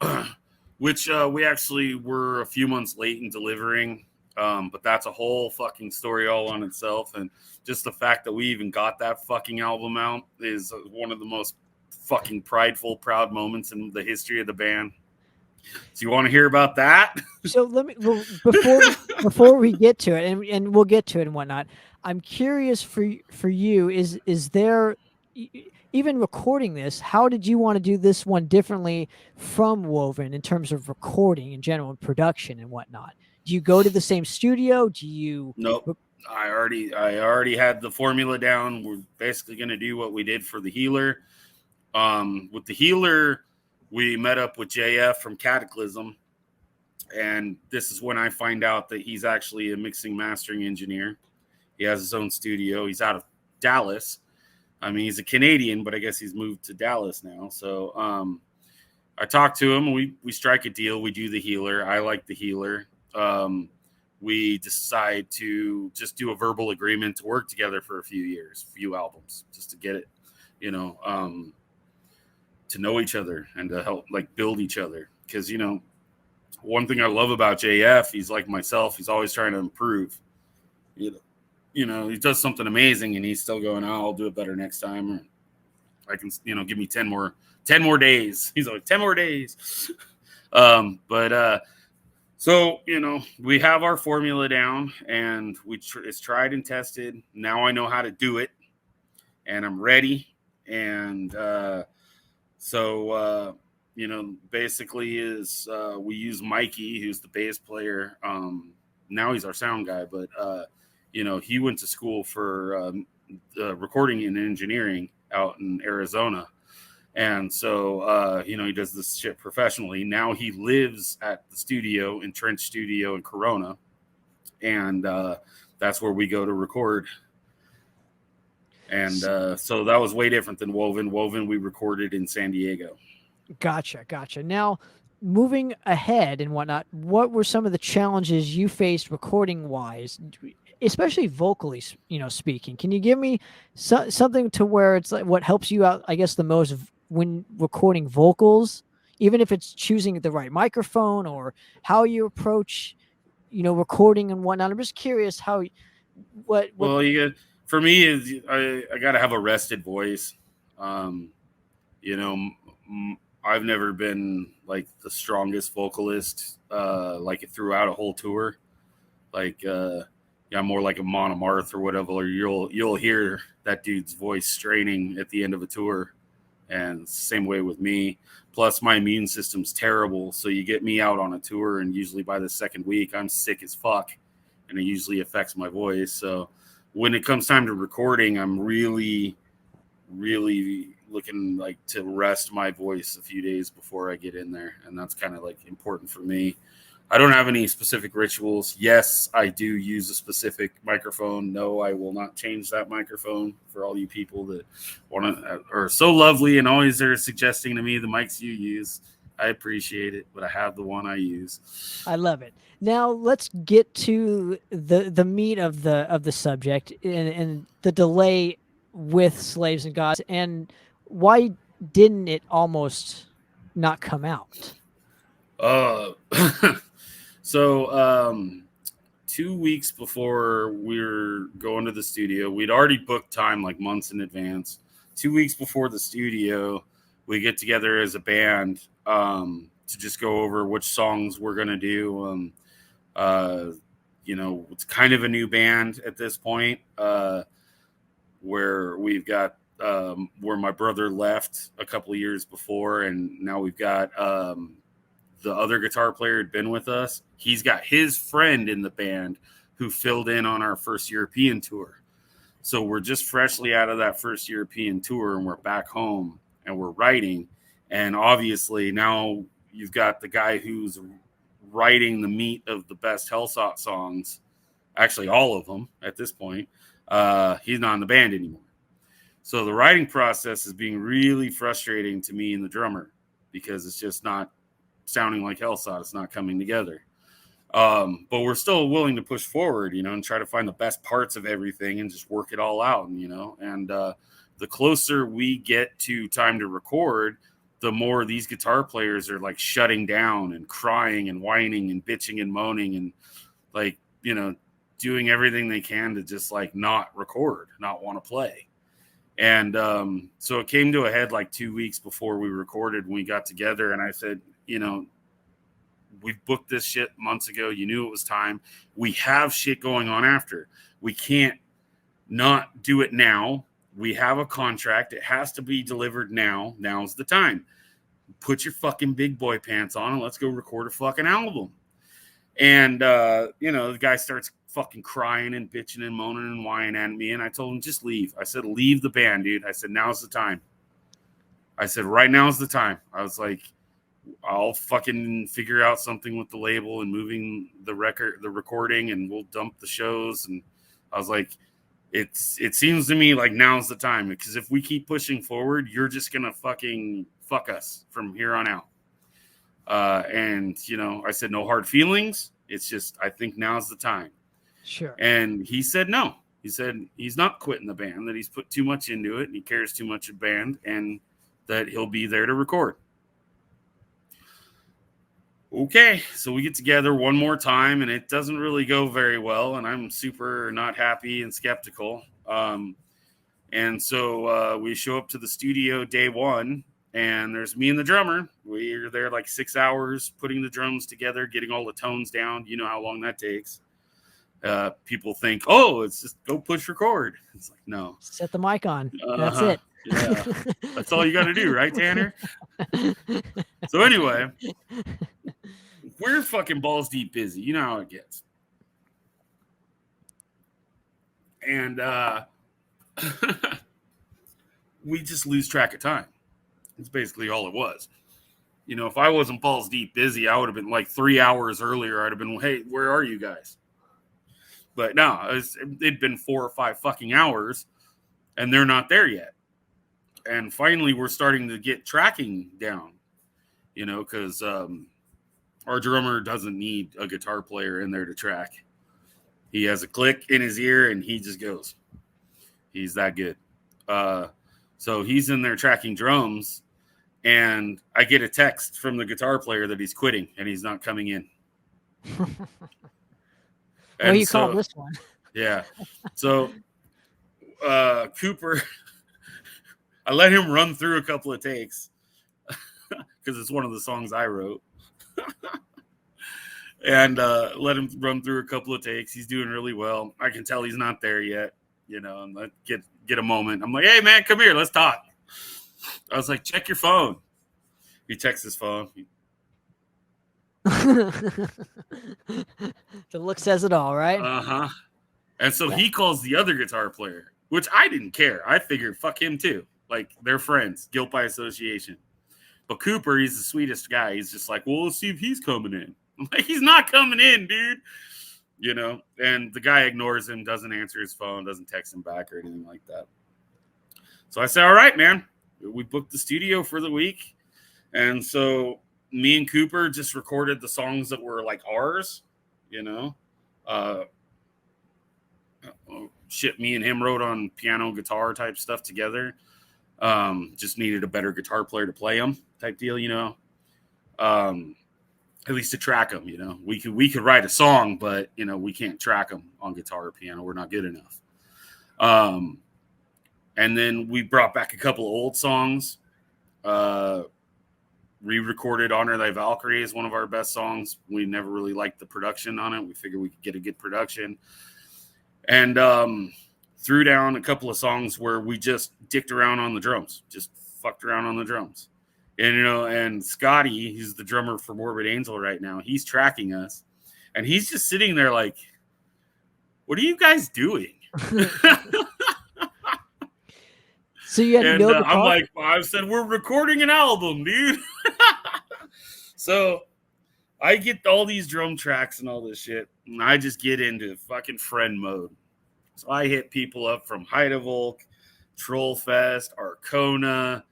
which we actually were a few months late in delivering, but that's a whole fucking story all on itself. And just the fact that we even got that fucking album out is one of the most fucking prideful, proud moments in the history of the band. So you want to hear about that? So let me before we get to it, and we'll get to it and whatnot. I'm curious for you. Is there, even recording this, how did you want to do this one differently from Woven in terms of recording in general and production and whatnot? Do you go to the same studio? Do you? Nope. I already had the formula down. We're basically going to do what we did for the Healer. With the Healer, we met up with JF from Cataclysm, and this is when I find out that he's actually a mixing mastering engineer. He has his own studio. He's out of Dallas. I mean, he's a Canadian, but I guess he's moved to Dallas now. So I talked to him. We strike a deal. We do the Healer. I like the Healer. We decide to just do a verbal agreement to work together for a few years, few albums, just to get it, know each other and to help like build each other. Because, you know, one thing I love about JF, he's like myself. He's always trying to improve. You know, he does something amazing and he's still going, oh, I'll do it better next time. Or I can, you know, give me 10 more days. He's like 10 more days. So, you know, we have our formula down and it's tried and tested. Now I know how to do it and I'm ready. And you know, basically we use Mikey, who's the bass player. Now he's our sound guy, but, you know, he went to school for recording and engineering out in Arizona. And so, you know, he does this shit professionally. Now he lives at the studio in Trench Studio in Corona. And that's where we go to record. And so that was way different than Woven. Woven, we recorded in San Diego. Gotcha. Now, moving ahead and whatnot, what were some of the challenges you faced recording-wise, especially vocally, you know, speaking? Can you give me something to where it's like what helps you out, I guess, the most when recording vocals, even if it's choosing the right microphone or how you approach, you know, recording and whatnot? I'm just curious how. Well, for me is I got to have a rested voice. You know, I've never been like the strongest vocalist, like throughout a whole tour. Like, I'm more like a monomarth or whatever. Or you'll hear that dude's voice straining at the end of a tour, and same way with me. Plus, my immune system's terrible, so you get me out on a tour, and usually by the second week, I'm sick as fuck, and it usually affects my voice. So, when it comes time to recording, I'm really, really looking like to rest my voice a few days before I get in there, and that's kind of like important for me. I don't have any specific rituals. Yes, I do use a specific microphone. No, I will not change that microphone for all you people that are so lovely and always are suggesting to me the mics you use. I appreciate it, but I have the one I use. I love it. Now let's get to the meat of the subject and the delay with Slaves and Gods, and why didn't it almost not come out? So 2 weeks before we were going to the studio, we'd already booked time like months in advance. 2 weeks before the studio, we get together as a band to just go over which songs we're going to do. You know, it's kind of a new band at this point, where we've got where my brother left a couple of years before, and now we've got the other guitar player had been with us. He's got his friend in the band who filled in on our first European tour. So we're just freshly out of that first European tour, and we're back home and we're writing. And obviously now you've got the guy who's writing the meat of the best Helsott songs, actually all of them at this point. He's not in the band anymore. So the writing process is being really frustrating to me and the drummer, because it's just not sounding like Helsott. It's not coming together. But we're still willing to push forward, you know, and try to find the best parts of everything and just work it all out, you know. And the closer we get to time to record, the more these guitar players are like shutting down and crying and whining and bitching and moaning and like, you know, doing everything they can to just like not record, not want to play. And so it came to a head like 2 weeks before we recorded when we got together. And I said, you know, we've booked this shit months ago. You knew it was time. We have shit going on after. We can't not do it now. We have a contract. It has to be delivered now. Now's the time. Put your fucking big boy pants on and let's go record a fucking album. And, you know, the guy starts fucking crying and bitching and moaning and whining at me. And I told him, just leave. I said, leave the band, dude. I said, now's the time. I said, right now is the time. I was like, I'll fucking figure out something with the label and moving the recording, and we'll dump the shows. And I was like, it seems to me like now's the time, because if we keep pushing forward, you're just going to fucking fuck us from here on out. And, you know, I said, no hard feelings. It's just, I think now's the time. Sure. And he said, no. He said he's not quitting the band, that he's put too much into it and he cares too much of band. And that he'll be there to record. Okay, so we get together one more time, and it doesn't really go very well, and I'm super not happy and skeptical. And so we show up to the studio day one, and there's me and the drummer. We're there like 6 hours putting the drums together, getting all the tones down. You know how long that takes. People think, oh, it's just go push record. It's like, no. Set the mic on. That's it. Yeah, that's all you got to do, right, Tanner? So anyway, we're fucking balls deep busy. You know how it gets. And we just lose track of time. It's basically all it was. You know, if I wasn't balls deep busy, I would have been like 3 hours earlier. I'd have been, hey, where are you guys? But no, it'd been 4 or 5 fucking hours, and they're not there yet. And finally, we're starting to get tracking down, you know, because our drummer doesn't need a guitar player in there to track. He has a click in his ear, and he just goes. He's that good. So he's in there tracking drums, and I get a text from the guitar player that he's quitting, and he's not coming in. Well, you call this one. Yeah. So Cooper, I let him run through a couple of takes because it's one of the songs I wrote. And let him run through a couple of takes. He's doing really well. I can tell he's not there yet, you know, and I get a moment. I'm like, hey, man, come here. Let's talk. I was like, check your phone. He checks his phone. The look says it all, right? Uh-huh. And so he calls the other guitar player, which I didn't care. I figured, fuck him too. Like, they're friends, guilt by association. But Cooper, he's the sweetest guy. He's just like, well, let's see if he's coming in. I'm like, he's not coming in, dude. You know, and the guy ignores him, doesn't answer his phone, doesn't text him back or anything like that. So I say, all right, man. We booked the studio for the week. And so me and Cooper just recorded the songs that were like ours, you know. Shit, me and him wrote on piano, guitar type stuff together. Just needed a better guitar player to play them type deal, you know. At least to track them, you know. We could write a song, but, you know, we can't track them on guitar or piano. We're not good enough. And then we brought back a couple of old songs. Re-recorded Honor Thy Valkyrie is one of our best songs. We never really liked the production on it. We figured we could get a good production. And threw down a couple of songs where we just dicked around on the drums. Just fucked around on the drums. And, you know, and Scotty, he's the drummer for Morbid Angel right now. He's tracking us. And he's just sitting there like, what are you guys doing? So you had no I'm like, I said, we're recording an album, dude. So I get all these drum tracks and all this shit, and I just get into fucking friend mode. So I hit people up from Heidevolk, Trollfest, Arcona,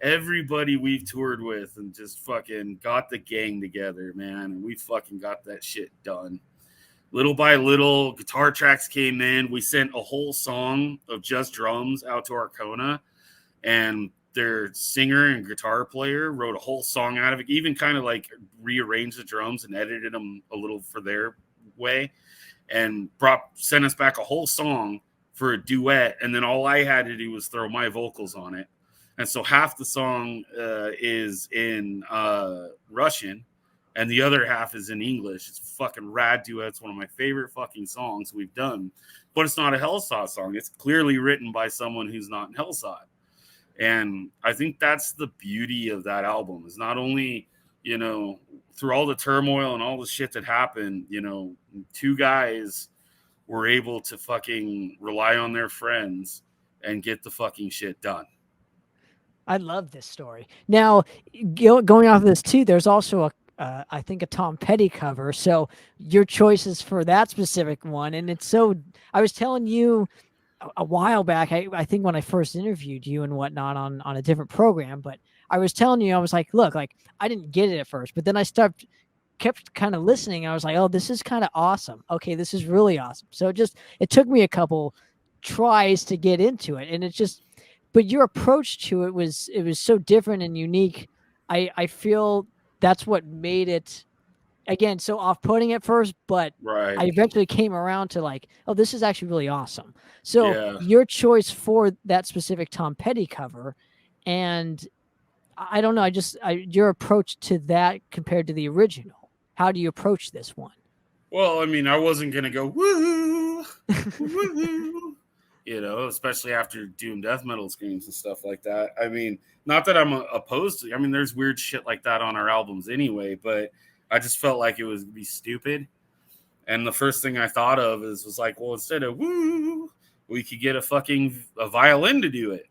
everybody we've toured with, and just fucking got the gang together, man. And we fucking got that shit done. Little by little, guitar tracks came in. We sent a whole song of just drums out to Arcona, and their singer and guitar player wrote a whole song out of it, even kind of like rearranged the drums and edited them a little for their way, and sent us back a whole song for a duet. And then all I had to do was throw my vocals on it. And so half the song is in Russian, and the other half is in English. It's a fucking rad duet. It's one of my favorite fucking songs we've done. But it's not a Helsott song. It's clearly written by someone who's not in Helsott. And I think that's the beauty of that album, is not only, you know, through all the turmoil and all the shit that happened, you know, two guys were able to fucking rely on their friends and get the fucking shit done. I love this story. Now, going off of this too, there's also I think a Tom Petty cover. So your choices for that specific one, and it's so. I was telling you a while back. I think when I first interviewed you and whatnot on a different program, but I was telling you, I was like, look, like I didn't get it at first, but then I kept kind of listening. I was like, oh, this is kind of awesome. Okay, this is really awesome. So it took me a couple tries to get into it, and it's just. but your approach to it was so different and unique. I feel that's what made it, again, so off-putting at first, but Right. I eventually came around to like, oh, this is actually really awesome. So Yeah. your choice for that specific Tom Petty cover, and I don't know, your approach to that compared to the original. How do you approach this one? Well, I mean, I wasn't gonna go woo, woo, especially after doing death metal screams and stuff like that. I mean, not that I'm opposed to. I mean, there's weird shit like that on our albums anyway, but I just felt like it would be stupid. And the first thing I thought of was like, well, instead of woo, we could get a violin to do it,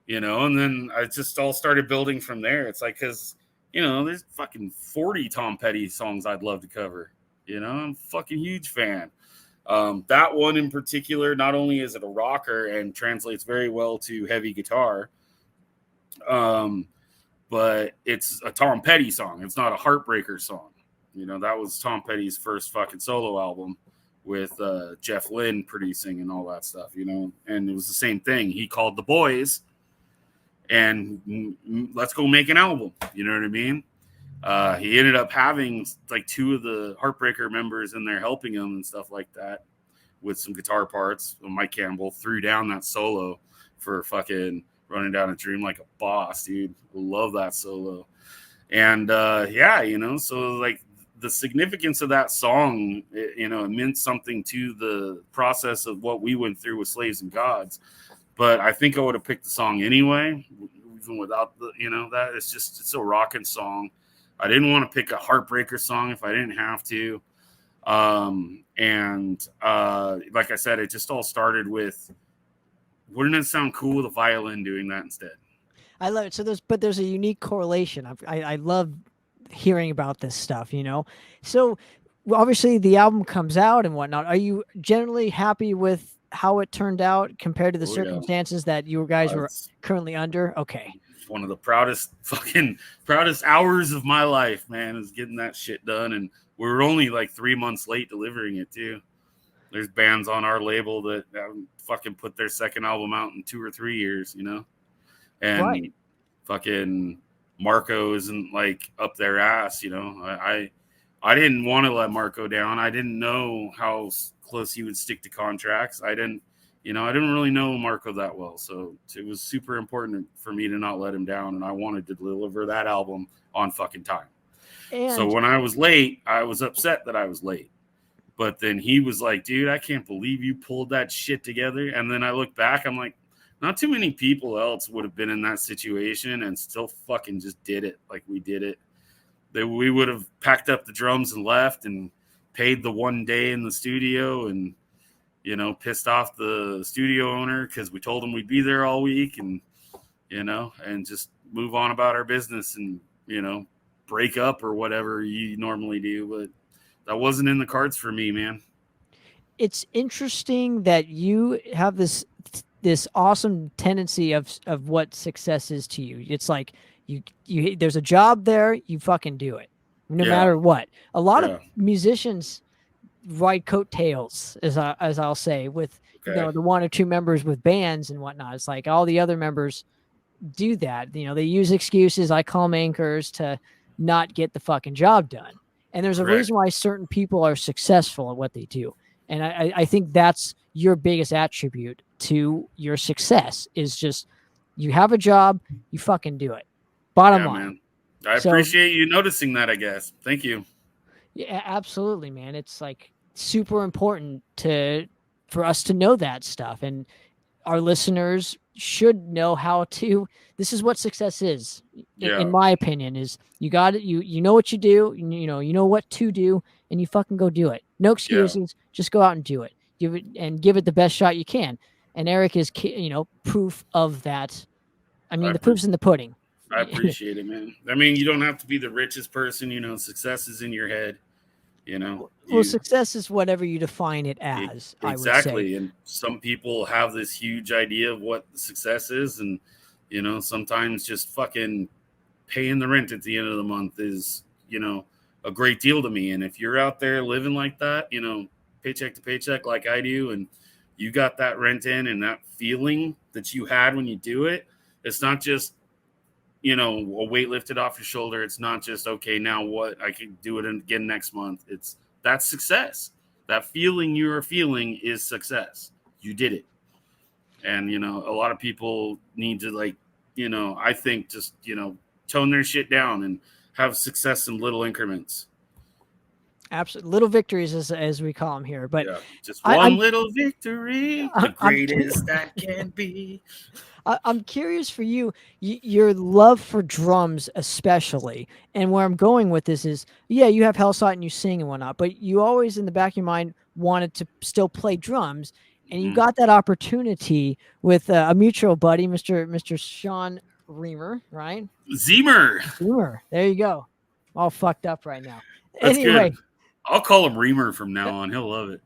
And then I just all started building from there. It's like, because there's fucking 40 Tom Petty songs I'd love to cover. I'm a fucking huge fan. That one in particular, not only is it a rocker and translates very well to heavy guitar, but it's a Tom Petty song. It's not a Heartbreaker song. That was Tom Petty's first fucking solo album with Jeff Lynne producing and all that stuff, and it was the same thing. He called the boys and let's go make an album. You know what I mean? He ended up having like two of the Heartbreaker members in there helping him and stuff like that with some guitar parts. Mike Campbell threw down that solo for fucking Running Down a Dream like a boss, dude. Love that solo. And so like the significance of that song, it meant something to the process of what we went through with Slaves and Gods. But I think I would have picked the song anyway, even without that. It's a rocking song. I didn't want to pick a Heartbreaker song if I didn't have to. Like I said, it just all started with, wouldn't it sound cool with a violin doing that instead? I love it. So there's a unique correlation. I love hearing about this stuff, So obviously the album comes out and whatnot. Are you generally happy with how it turned out compared to the circumstances that you guys were currently under? Okay. One of the proudest hours of my life, man, is getting that shit done. And we were only like 3 months late delivering it too. There's bands on our label that fucking put their second album out in 2 or 3 years, and fucking Marco isn't like up their ass, I didn't want to let Marco down. I didn't know how close he would stick to contracts. I didn't really know Marco that well. So it was super important for me to not let him down. And I wanted to deliver that album on fucking time. So when I was late, I was upset that I was late. But then he was like, dude, I can't believe you pulled that shit together. And then I look back, I'm like, not too many people else would have been in that situation and still fucking just did it like we did it. We would have packed up the drums and left and paid the 1 day in the studio and, pissed off the studio owner because we told him we'd be there all week and, and just move on about our business and, break up or whatever you normally do. But that wasn't in the cards for me, man. It's interesting that you have this awesome tendency of what success is to you. It's like you there's a job there, you fucking do it no matter what. A lot of musicians ride coattails, as I'll say, with the one or two members with bands and whatnot. It's like all the other members do that. They use excuses. I call them anchors to not get the fucking job done. And there's a reason why certain people are successful at what they do. And I think that's your biggest attribute to your success is just you have a job, you fucking do it. Bottom line. Man. I appreciate you noticing that, I guess. Thank you. Yeah, absolutely, man. It's like super important for us to know that stuff. And our listeners should know how to. This is what success is, in my opinion. Is you got it. You know what you do. You know what to do, and you fucking go do it. No excuses. Just go out and do it. Give it the best shot you can. And Eric is, proof of that. I mean, the proof's in the pudding. I appreciate it, man. I mean, you don't have to be the richest person. Success is in your head. Well, success is whatever you define it as. Exactly. I would say. And some people have this huge idea of what success is. And, sometimes just fucking paying the rent at the end of the month is, a great deal to me. And if you're out there living like that, paycheck to paycheck like I do, and you got that rent in, and that feeling that you had when you do it, it's not just, you know, a weight lifted off your shoulder. It's not just, okay, now what? I can do it again next month. That's success. That feeling you are feeling is success. You did it. And, you know, a lot of people need to, like, you know, I think just, you know, tone their shit down and have success in little increments. Absolutely, little victories as we call them here. But yeah, just one little victory, the I'm greatest that can be. I'm curious for you, your love for drums, especially, and where I'm going with this is, yeah, you have Helsott and you sing and whatnot, but you always in the back of your mind wanted to still play drums, and you got that opportunity with a mutual buddy, Mr. Sean Reamer, right? Zemer. There you go. All fucked up right now. That's anyway, good. I'll call him Reamer from now on. He'll love it.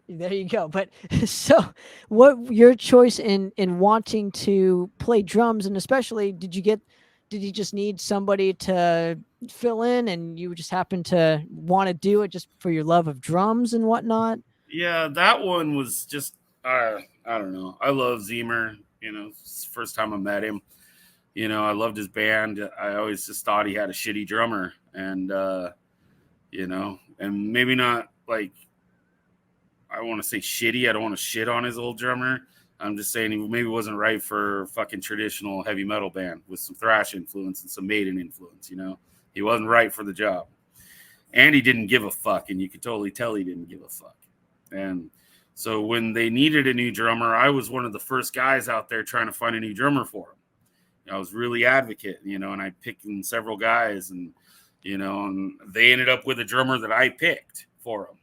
There you go. But so what your choice in wanting to play drums, and especially did you just need somebody to fill in and you just happen to want to do it just for your love of drums and whatnot? Yeah, that one was just I don't know. I love Zemer. You know, it's the first time I met him. You know, I loved his band. I always just thought he had a shitty drummer, and you know, and maybe not like, I want to say shitty. I don't want to shit on his old drummer. I'm just saying he maybe wasn't right for fucking traditional heavy metal band with some thrash influence and some Maiden influence. You know, he wasn't right for the job, and he didn't give a fuck, and you could totally tell he didn't give a fuck. And so when they needed a new drummer, I was one of the first guys out there trying to find a new drummer for him. I was really advocate, you know, and I picked several guys, and you know, and they ended up with a drummer that I picked for him.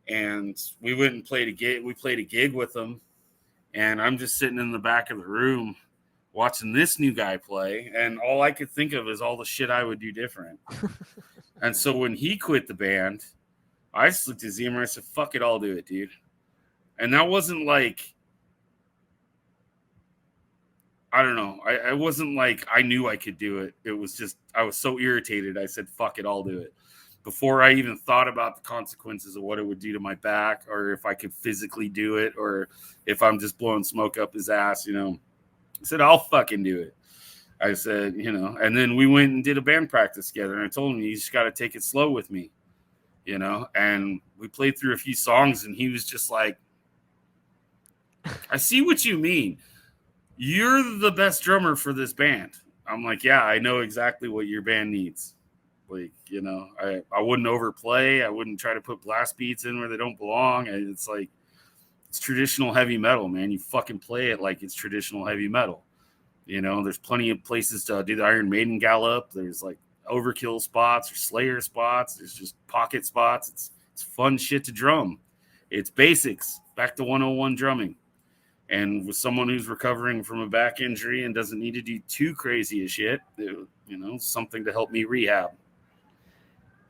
And we went and played a gig. We played a gig with them, and I'm just sitting in the back of the room watching this new guy play, and all I could think of is all the shit I would do different. And so when he quit the band, I just looked at Zemer and I said, "Fuck it, I'll do it, dude." And that wasn't like, I don't know. I wasn't like I knew I could do it. It was just I was so irritated. I said, "Fuck it, I'll do it." Before I even thought about the consequences of what it would do to my back, or if I could physically do it, or if I'm just blowing smoke up his ass, you know, I said, I'll fucking do it. I said, you know, and then we went and did a band practice together, and I told him, you just got to take it slow with me, you know, and we played through a few songs, and he was just like, I see what you mean. You're the best drummer for this band. I'm like, yeah, I know exactly what your band needs. Like, you know, I wouldn't overplay. I wouldn't try to put blast beats in where they don't belong. And it's like, it's traditional heavy metal, man. You fucking play it like it's traditional heavy metal. You know, there's plenty of places to do the Iron Maiden gallop. There's like Overkill spots or Slayer spots. There's just pocket spots. It's fun shit to drum. It's basics. Back to 101 drumming. And with someone who's recovering from a back injury and doesn't need to do too crazy a shit, you know, something to help me rehab.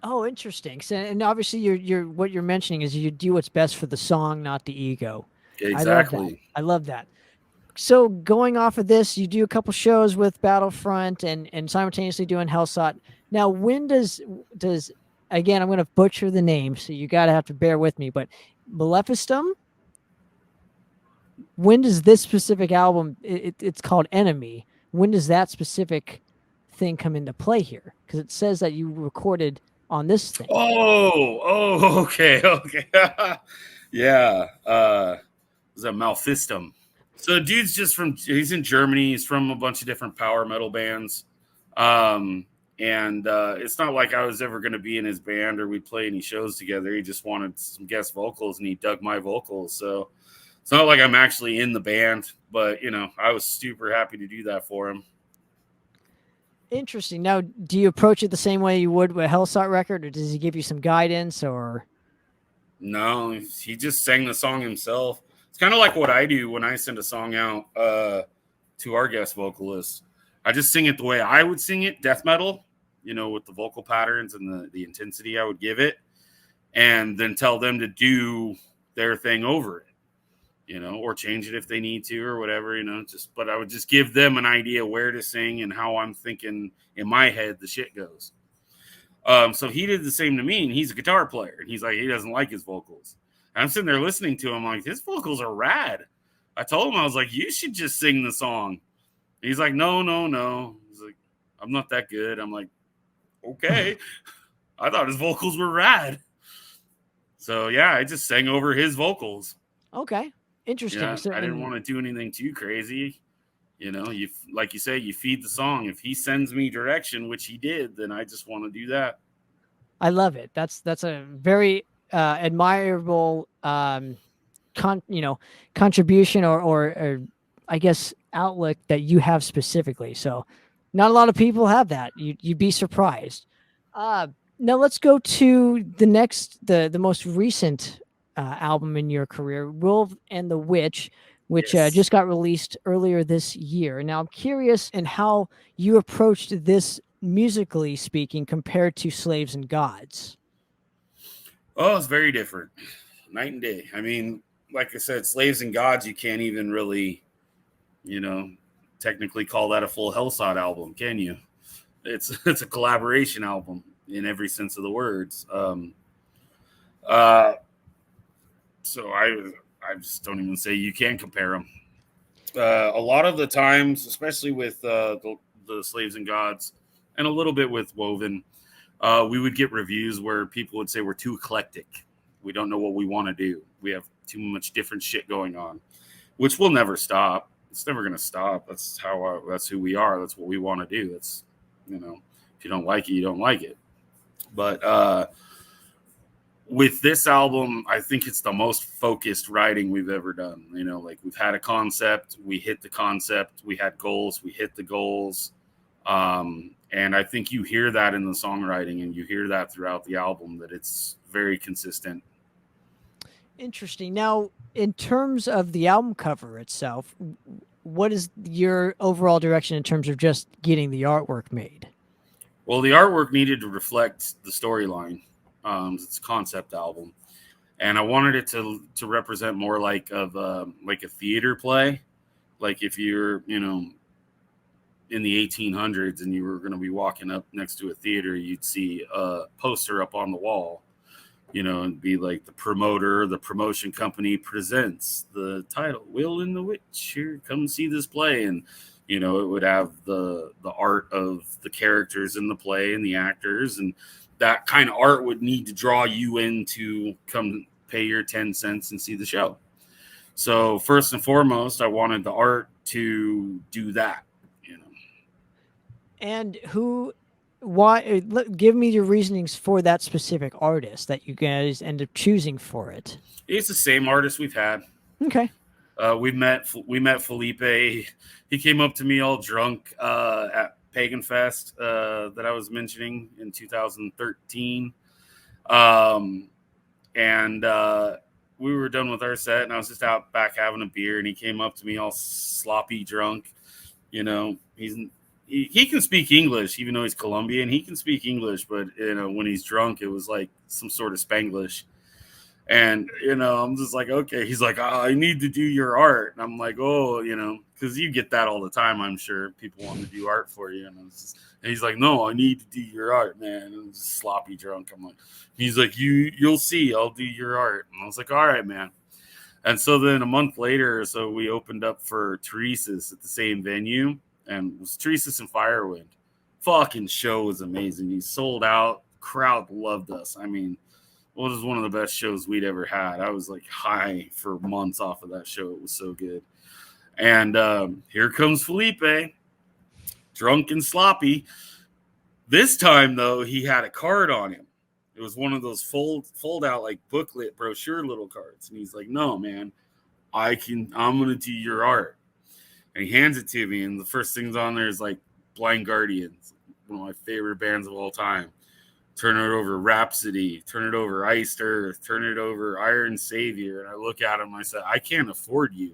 Oh, interesting. So, and obviously, you're what you're mentioning is you do what's best for the song, not the ego. Exactly. I love that. So, going off of this, you do a couple shows with Battlefront and simultaneously doing Helsott. Now, when does again? I'm going to butcher the name, so you got to have to bear with me. But Maleficum. When does this specific album? It's called Enemy. When does that specific thing come into play here? Because it says that you recorded on this thing. Okay. Yeah. Is that Malfistum? So the dude's he's in Germany. He's from a bunch of different power metal bands. And it's not like I was ever going to be in his band or we'd play any shows together. He just wanted some guest vocals and he dug my vocals. So it's not like I'm actually in the band, but you know, I was super happy to do that for him. Interesting. Now, do you approach it the same way you would with a Helsott record, or does he give you some guidance? Or no, he just sang the song himself. It's kind of like what I do when I send a song out to our guest vocalists. I just sing it the way I would sing it, death metal, you know, with the vocal patterns and the intensity I would give it, and then tell them to do their thing over it, you know, or change it if they need to or whatever, you know, but I would just give them an idea where to sing and how I'm thinking in my head the shit goes. So he did the same to me, and he's a guitar player, and he's like, he doesn't like his vocals. I'm sitting there listening to him like, his vocals are rad. I told him, I was like, you should just sing the song. He's like, no. He's like, I'm not that good. I'm like, okay. I thought his vocals were rad. So, yeah, I just sang over his vocals. Okay. Interesting. Yeah, So, I didn't want to do anything too crazy. You know, you like you say, you feed the song. If he sends me direction, which he did, then I just want to do that. I love it. That's a very admirable contribution or I guess outlook that you have specifically. So not a lot of people have that. You'd be surprised. Now let's go to the most recent album in your career, Wolf and the Witch, which Yes. just got released earlier this year. Now I'm curious in how you approached this musically speaking compared to Slaves and Gods. Oh, it's very different. Night and day. I mean, like I said, Slaves and Gods, you can't even really, technically call that a full Helsott album, can you? It's a collaboration album in every sense of the words. So I just don't even say you can compare them. A lot of the times, especially with the Slaves and Gods, and a little bit with Woven, we would get reviews where people would say we're too eclectic. We don't know what we want to do. We have too much different shit going on, which will never stop. It's never going to stop. That's that's who we are. That's what we want to do. That's, if you don't like it, you don't like it. But with this album, I think it's the most focused writing we've ever done. Like we've had a concept, we hit the concept, we had goals, we hit the goals. And I think you hear that in the songwriting and you hear that throughout the album, that it's very consistent. Interesting. Now, in terms of the album cover itself, what is your overall direction in terms of just getting the artwork made? Well, the artwork needed to reflect the storyline. It's a concept album, and I wanted it to represent more like a theater play. Like if you're, in the 1800s and you were going to be walking up next to a theater, you'd see a poster up on the wall, and be like the promotion company presents the title, Will and the Witch, here, come see this play. And, it would have the art of the characters in the play and the actors. And that kind of art would need to draw you in to come pay your 10 cents and see the show. So first and foremost, I wanted the art to do that. And why? Give me your reasonings for that specific artist that you guys end up choosing for it. It's the same artist we've had. Okay. We met Felipe. He came up to me all drunk at Pagan Fest that I was mentioning in 2013. And we were done with our set, and I was just out back having a beer, and he came up to me all sloppy drunk. He can speak English, even though he's Colombian. He can speak English, but when he's drunk, it was like some sort of Spanglish. And I'm just like, okay. He's like, I need to do your art, and I'm like, oh, because you get that all the time. I'm sure people want to do art for you, and he's like, no, I need to do your art, man. And I'm just sloppy drunk. I'm like, he's like, you'll see, I'll do your art. And I was like, all right, man. And so then a month later, so we opened up for Teresa's at the same venue. And it was Teresa's and Firewind. Fucking show was amazing. He sold out. Crowd loved us. I mean, it was one of the best shows we'd ever had. I was like high for months off of that show. It was so good. And here comes Felipe, drunk and sloppy. This time, though, he had a card on him. It was one of those fold out like booklet brochure little cards. And he's like, no, man, I'm going to do your art. And he hands it to me, and the first things on there is like Blind Guardians, one of my favorite bands of all time. Turn it over Rhapsody, turn it over Iced Earth, turn it over Iron Savior. And I look at him, and I said, I can't afford you.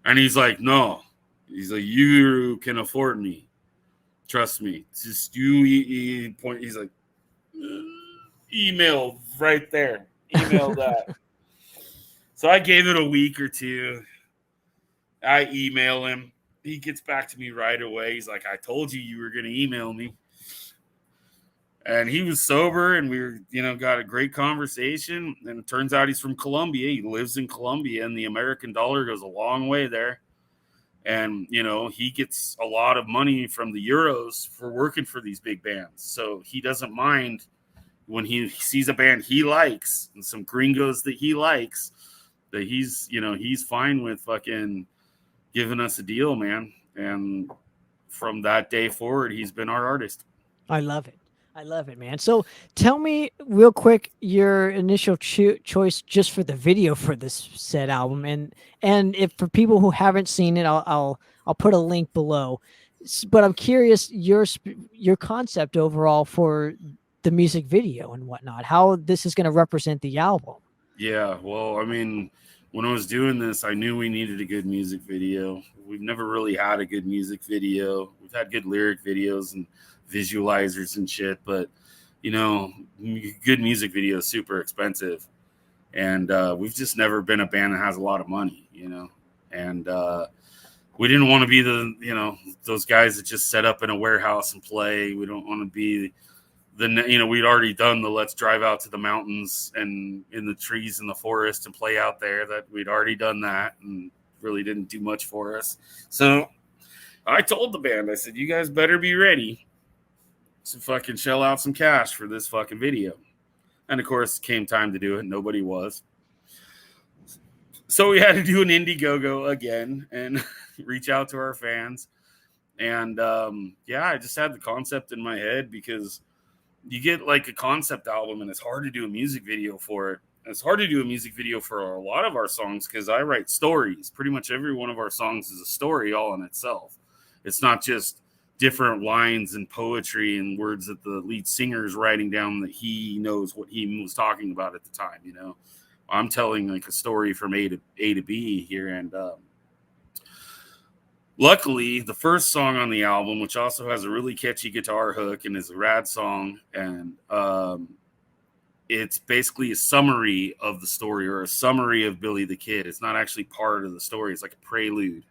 And he's like, no. He's like, you can afford me. Trust me. Just you point. He's like, email right there. Email that. So I gave it a week or two. I email him. He gets back to me right away. He's like, I told you were going to email me. And he was sober, and we were, got a great conversation. And it turns out he's from Colombia. He lives in Colombia, and the American dollar goes a long way there. And, he gets a lot of money from the euros for working for these big bands. So he doesn't mind when he sees a band he likes and some gringos that he likes, that he's fine with fucking giving us a deal, man. And from that day forward, he's been our artist. I love it. I love it, man. So tell me real quick your initial choice just for the video for this said album, and if for people who haven't seen it, I'll put a link below. But I'm curious your concept overall for the music video and whatnot, how this is going to represent the album. Yeah, well, I mean, when I was doing this, I knew we needed a good music video. We've never really had a good music video. We've had good lyric videos and visualizers and shit, but good music video is super expensive, and we've just never been a band that has a lot of money, and we didn't want to be those guys that just set up in a warehouse and play. We don't want to be we'd already done the let's drive out to the mountains and in the trees in the forest and play out there. That we'd already done that and really didn't do much for us. So I told the band, I said, you guys better be ready to fucking shell out some cash for this fucking video. And of course, came time to do it. Nobody was. So we had to do an Indiegogo again and reach out to our fans. And I just had the concept in my head, because you get like a concept album and it's hard to do a music video for it. And it's hard to do a music video for a lot of our songs because I write stories. Pretty much every one of our songs is a story all in itself. It's not just different lines and poetry and words that the lead singer is writing down that he knows what he was talking about at the time. I'm telling like a story from A to B here. And luckily, the first song on the album, which also has a really catchy guitar hook and is a rad song, and it's basically a summary of the story, or a summary of Billy the Kid. It's not actually part of the story. It's like a prelude,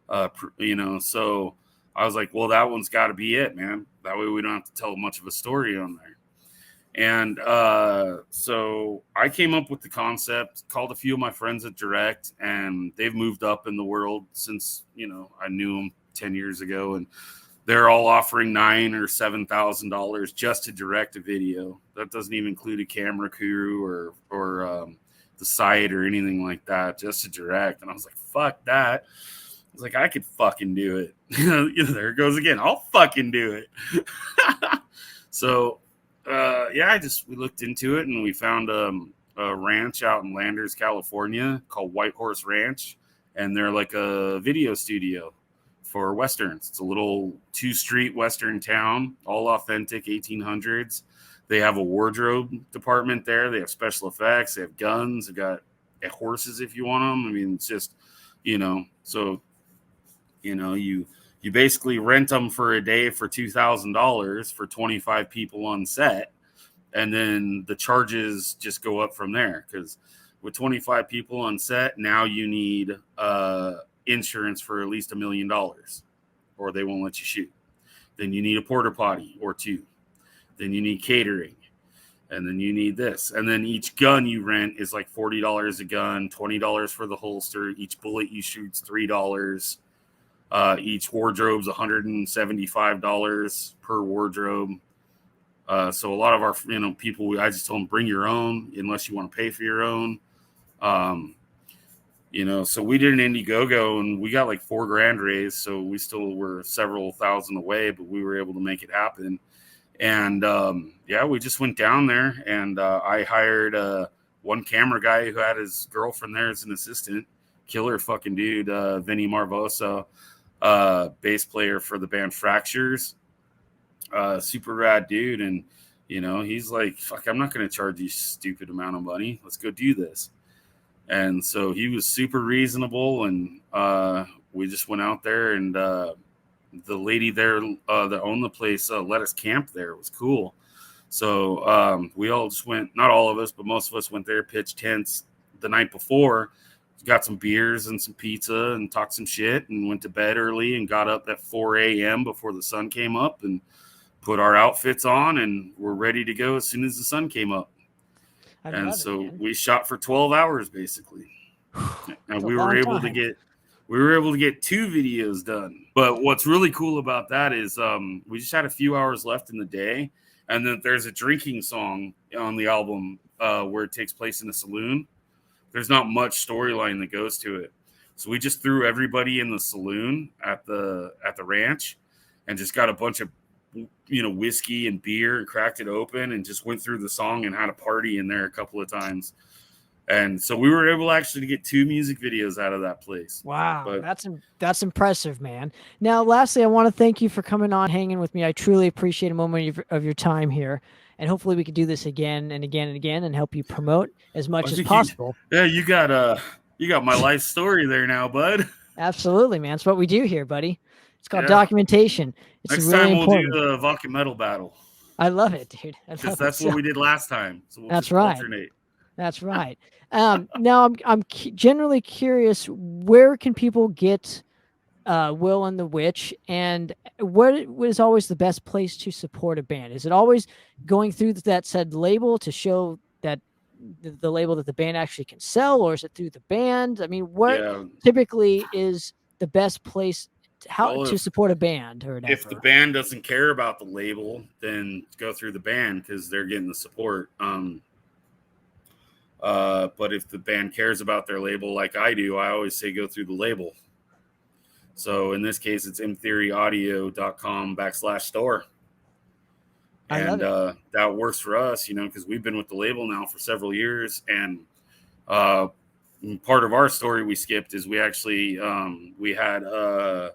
so I was like, well, that one's got to be it, man. That way we don't have to tell much of a story on there. And so I came up with the concept, called a few of my friends at Direct, and they've moved up in the world since, I knew them 10 years ago, and they're all offering $9,000 or $7,000 just to direct a video. That doesn't even include a camera crew or the site or anything like that, just to direct. And I was like, fuck that. I was like, I could fucking do it. There it goes again. I'll fucking do it. So, we looked into it, and we found a ranch out in Landers, California called White Horse Ranch. And they're like a video studio for Westerns. It's a little 2-street Western town, all authentic 1800s. They have a wardrobe department there. They have special effects. They have guns. They've got horses if you want them. I mean, it's just, so, you basically rent them for a day for $2,000 for 25 people on set. And then the charges just go up from there. Because with 25 people on set, now you need insurance for at least $1 million, or they won't let you shoot. Then you need a porta potty or 2. Then you need catering. And then you need this. And then each gun you rent is like $40 a gun, $20 for the holster. Each bullet you shoot's $3. Each wardrobe's $175 per wardrobe. So a lot of our people, I just told them, bring your own unless you want to pay for your own. So we did an Indiegogo and we got like $4,000 raised. So we still were several thousand away, but we were able to make it happen. And we just went down there, and I hired one camera guy who had his girlfriend there as an assistant. Killer fucking dude, Vinny Marvosa. Bass player for the band Fractures, super rad dude. And he's like, fuck, I'm not going to charge you stupid amount of money. Let's go do this. And so he was super reasonable, and we just went out there, and the lady there that owned the place let us camp there. It was cool. So we all just went, not all of us, but most of us went there, pitched tents the night before, got some beers and some pizza and talked some shit, and went to bed early and got up at 4 a.m. before the sun came up, and put our outfits on, and we're ready to go as soon as the sun came up. And so we shot for 12 hours basically. And we were able to get 2 videos done. But what's really cool about that is we just had a few hours left in the day, and then there's a drinking song on the album where it takes place in a saloon. There's not much storyline that goes to it. So we just threw everybody in the saloon at the ranch and just got a bunch of whiskey and beer and cracked it open and just went through the song and had a party in there a couple of times. And so we were able actually to get 2 music videos out of that place. Wow, but that's impressive, man. Now, lastly, I want to thank you for coming on, hanging with me. I truly appreciate a moment of your time here. And hopefully we could do this again and again and again and help you promote as much as possible. You got my life story there now, bud. Absolutely, man. It's what we do here, buddy. It's called documentation. It's Next really time we'll important. do the vodka metal battle. I love it, dude. That's what we did last time. So we'll that's right. alternate. That's right. Now I'm generally curious, where can people get Will and the Witch, and what is always the best place to support a band? Is it always going through that said label to show that the label that the band actually can sell, or is it through the band? I mean, what typically is the best place to support a band or whatever? If the band doesn't care about the label, then go through the band because they're getting the support. But if the band cares about their label like I do, I always say go through the label. So in this case, it's mtheoryaudio.com/store. And that works for us, because we've been with the label now for several years. And part of our story we skipped is we actually we had a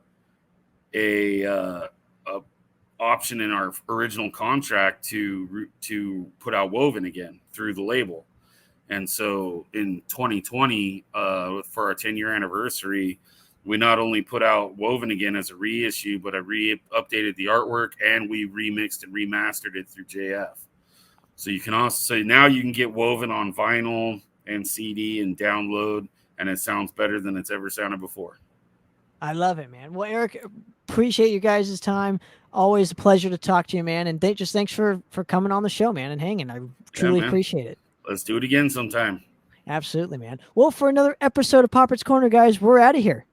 option in our original contract to put out Woven again through the label. And so in 2020, for our 10-year anniversary, we not only put out Woven again as a reissue, but I updated the artwork, and we remixed and remastered it through JF. So you can now you can get Woven on vinyl and CD and download, and it sounds better than it's ever sounded before. I love it, man. Well, Eric, appreciate you guys' time. Always a pleasure to talk to you, man. And thanks for coming on the show, man, and hanging. I truly appreciate it. Let's do it again sometime. Absolutely, man. Well, for another episode of Poppitt's Corner, guys, we're out of here.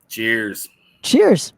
Cheers. Cheers.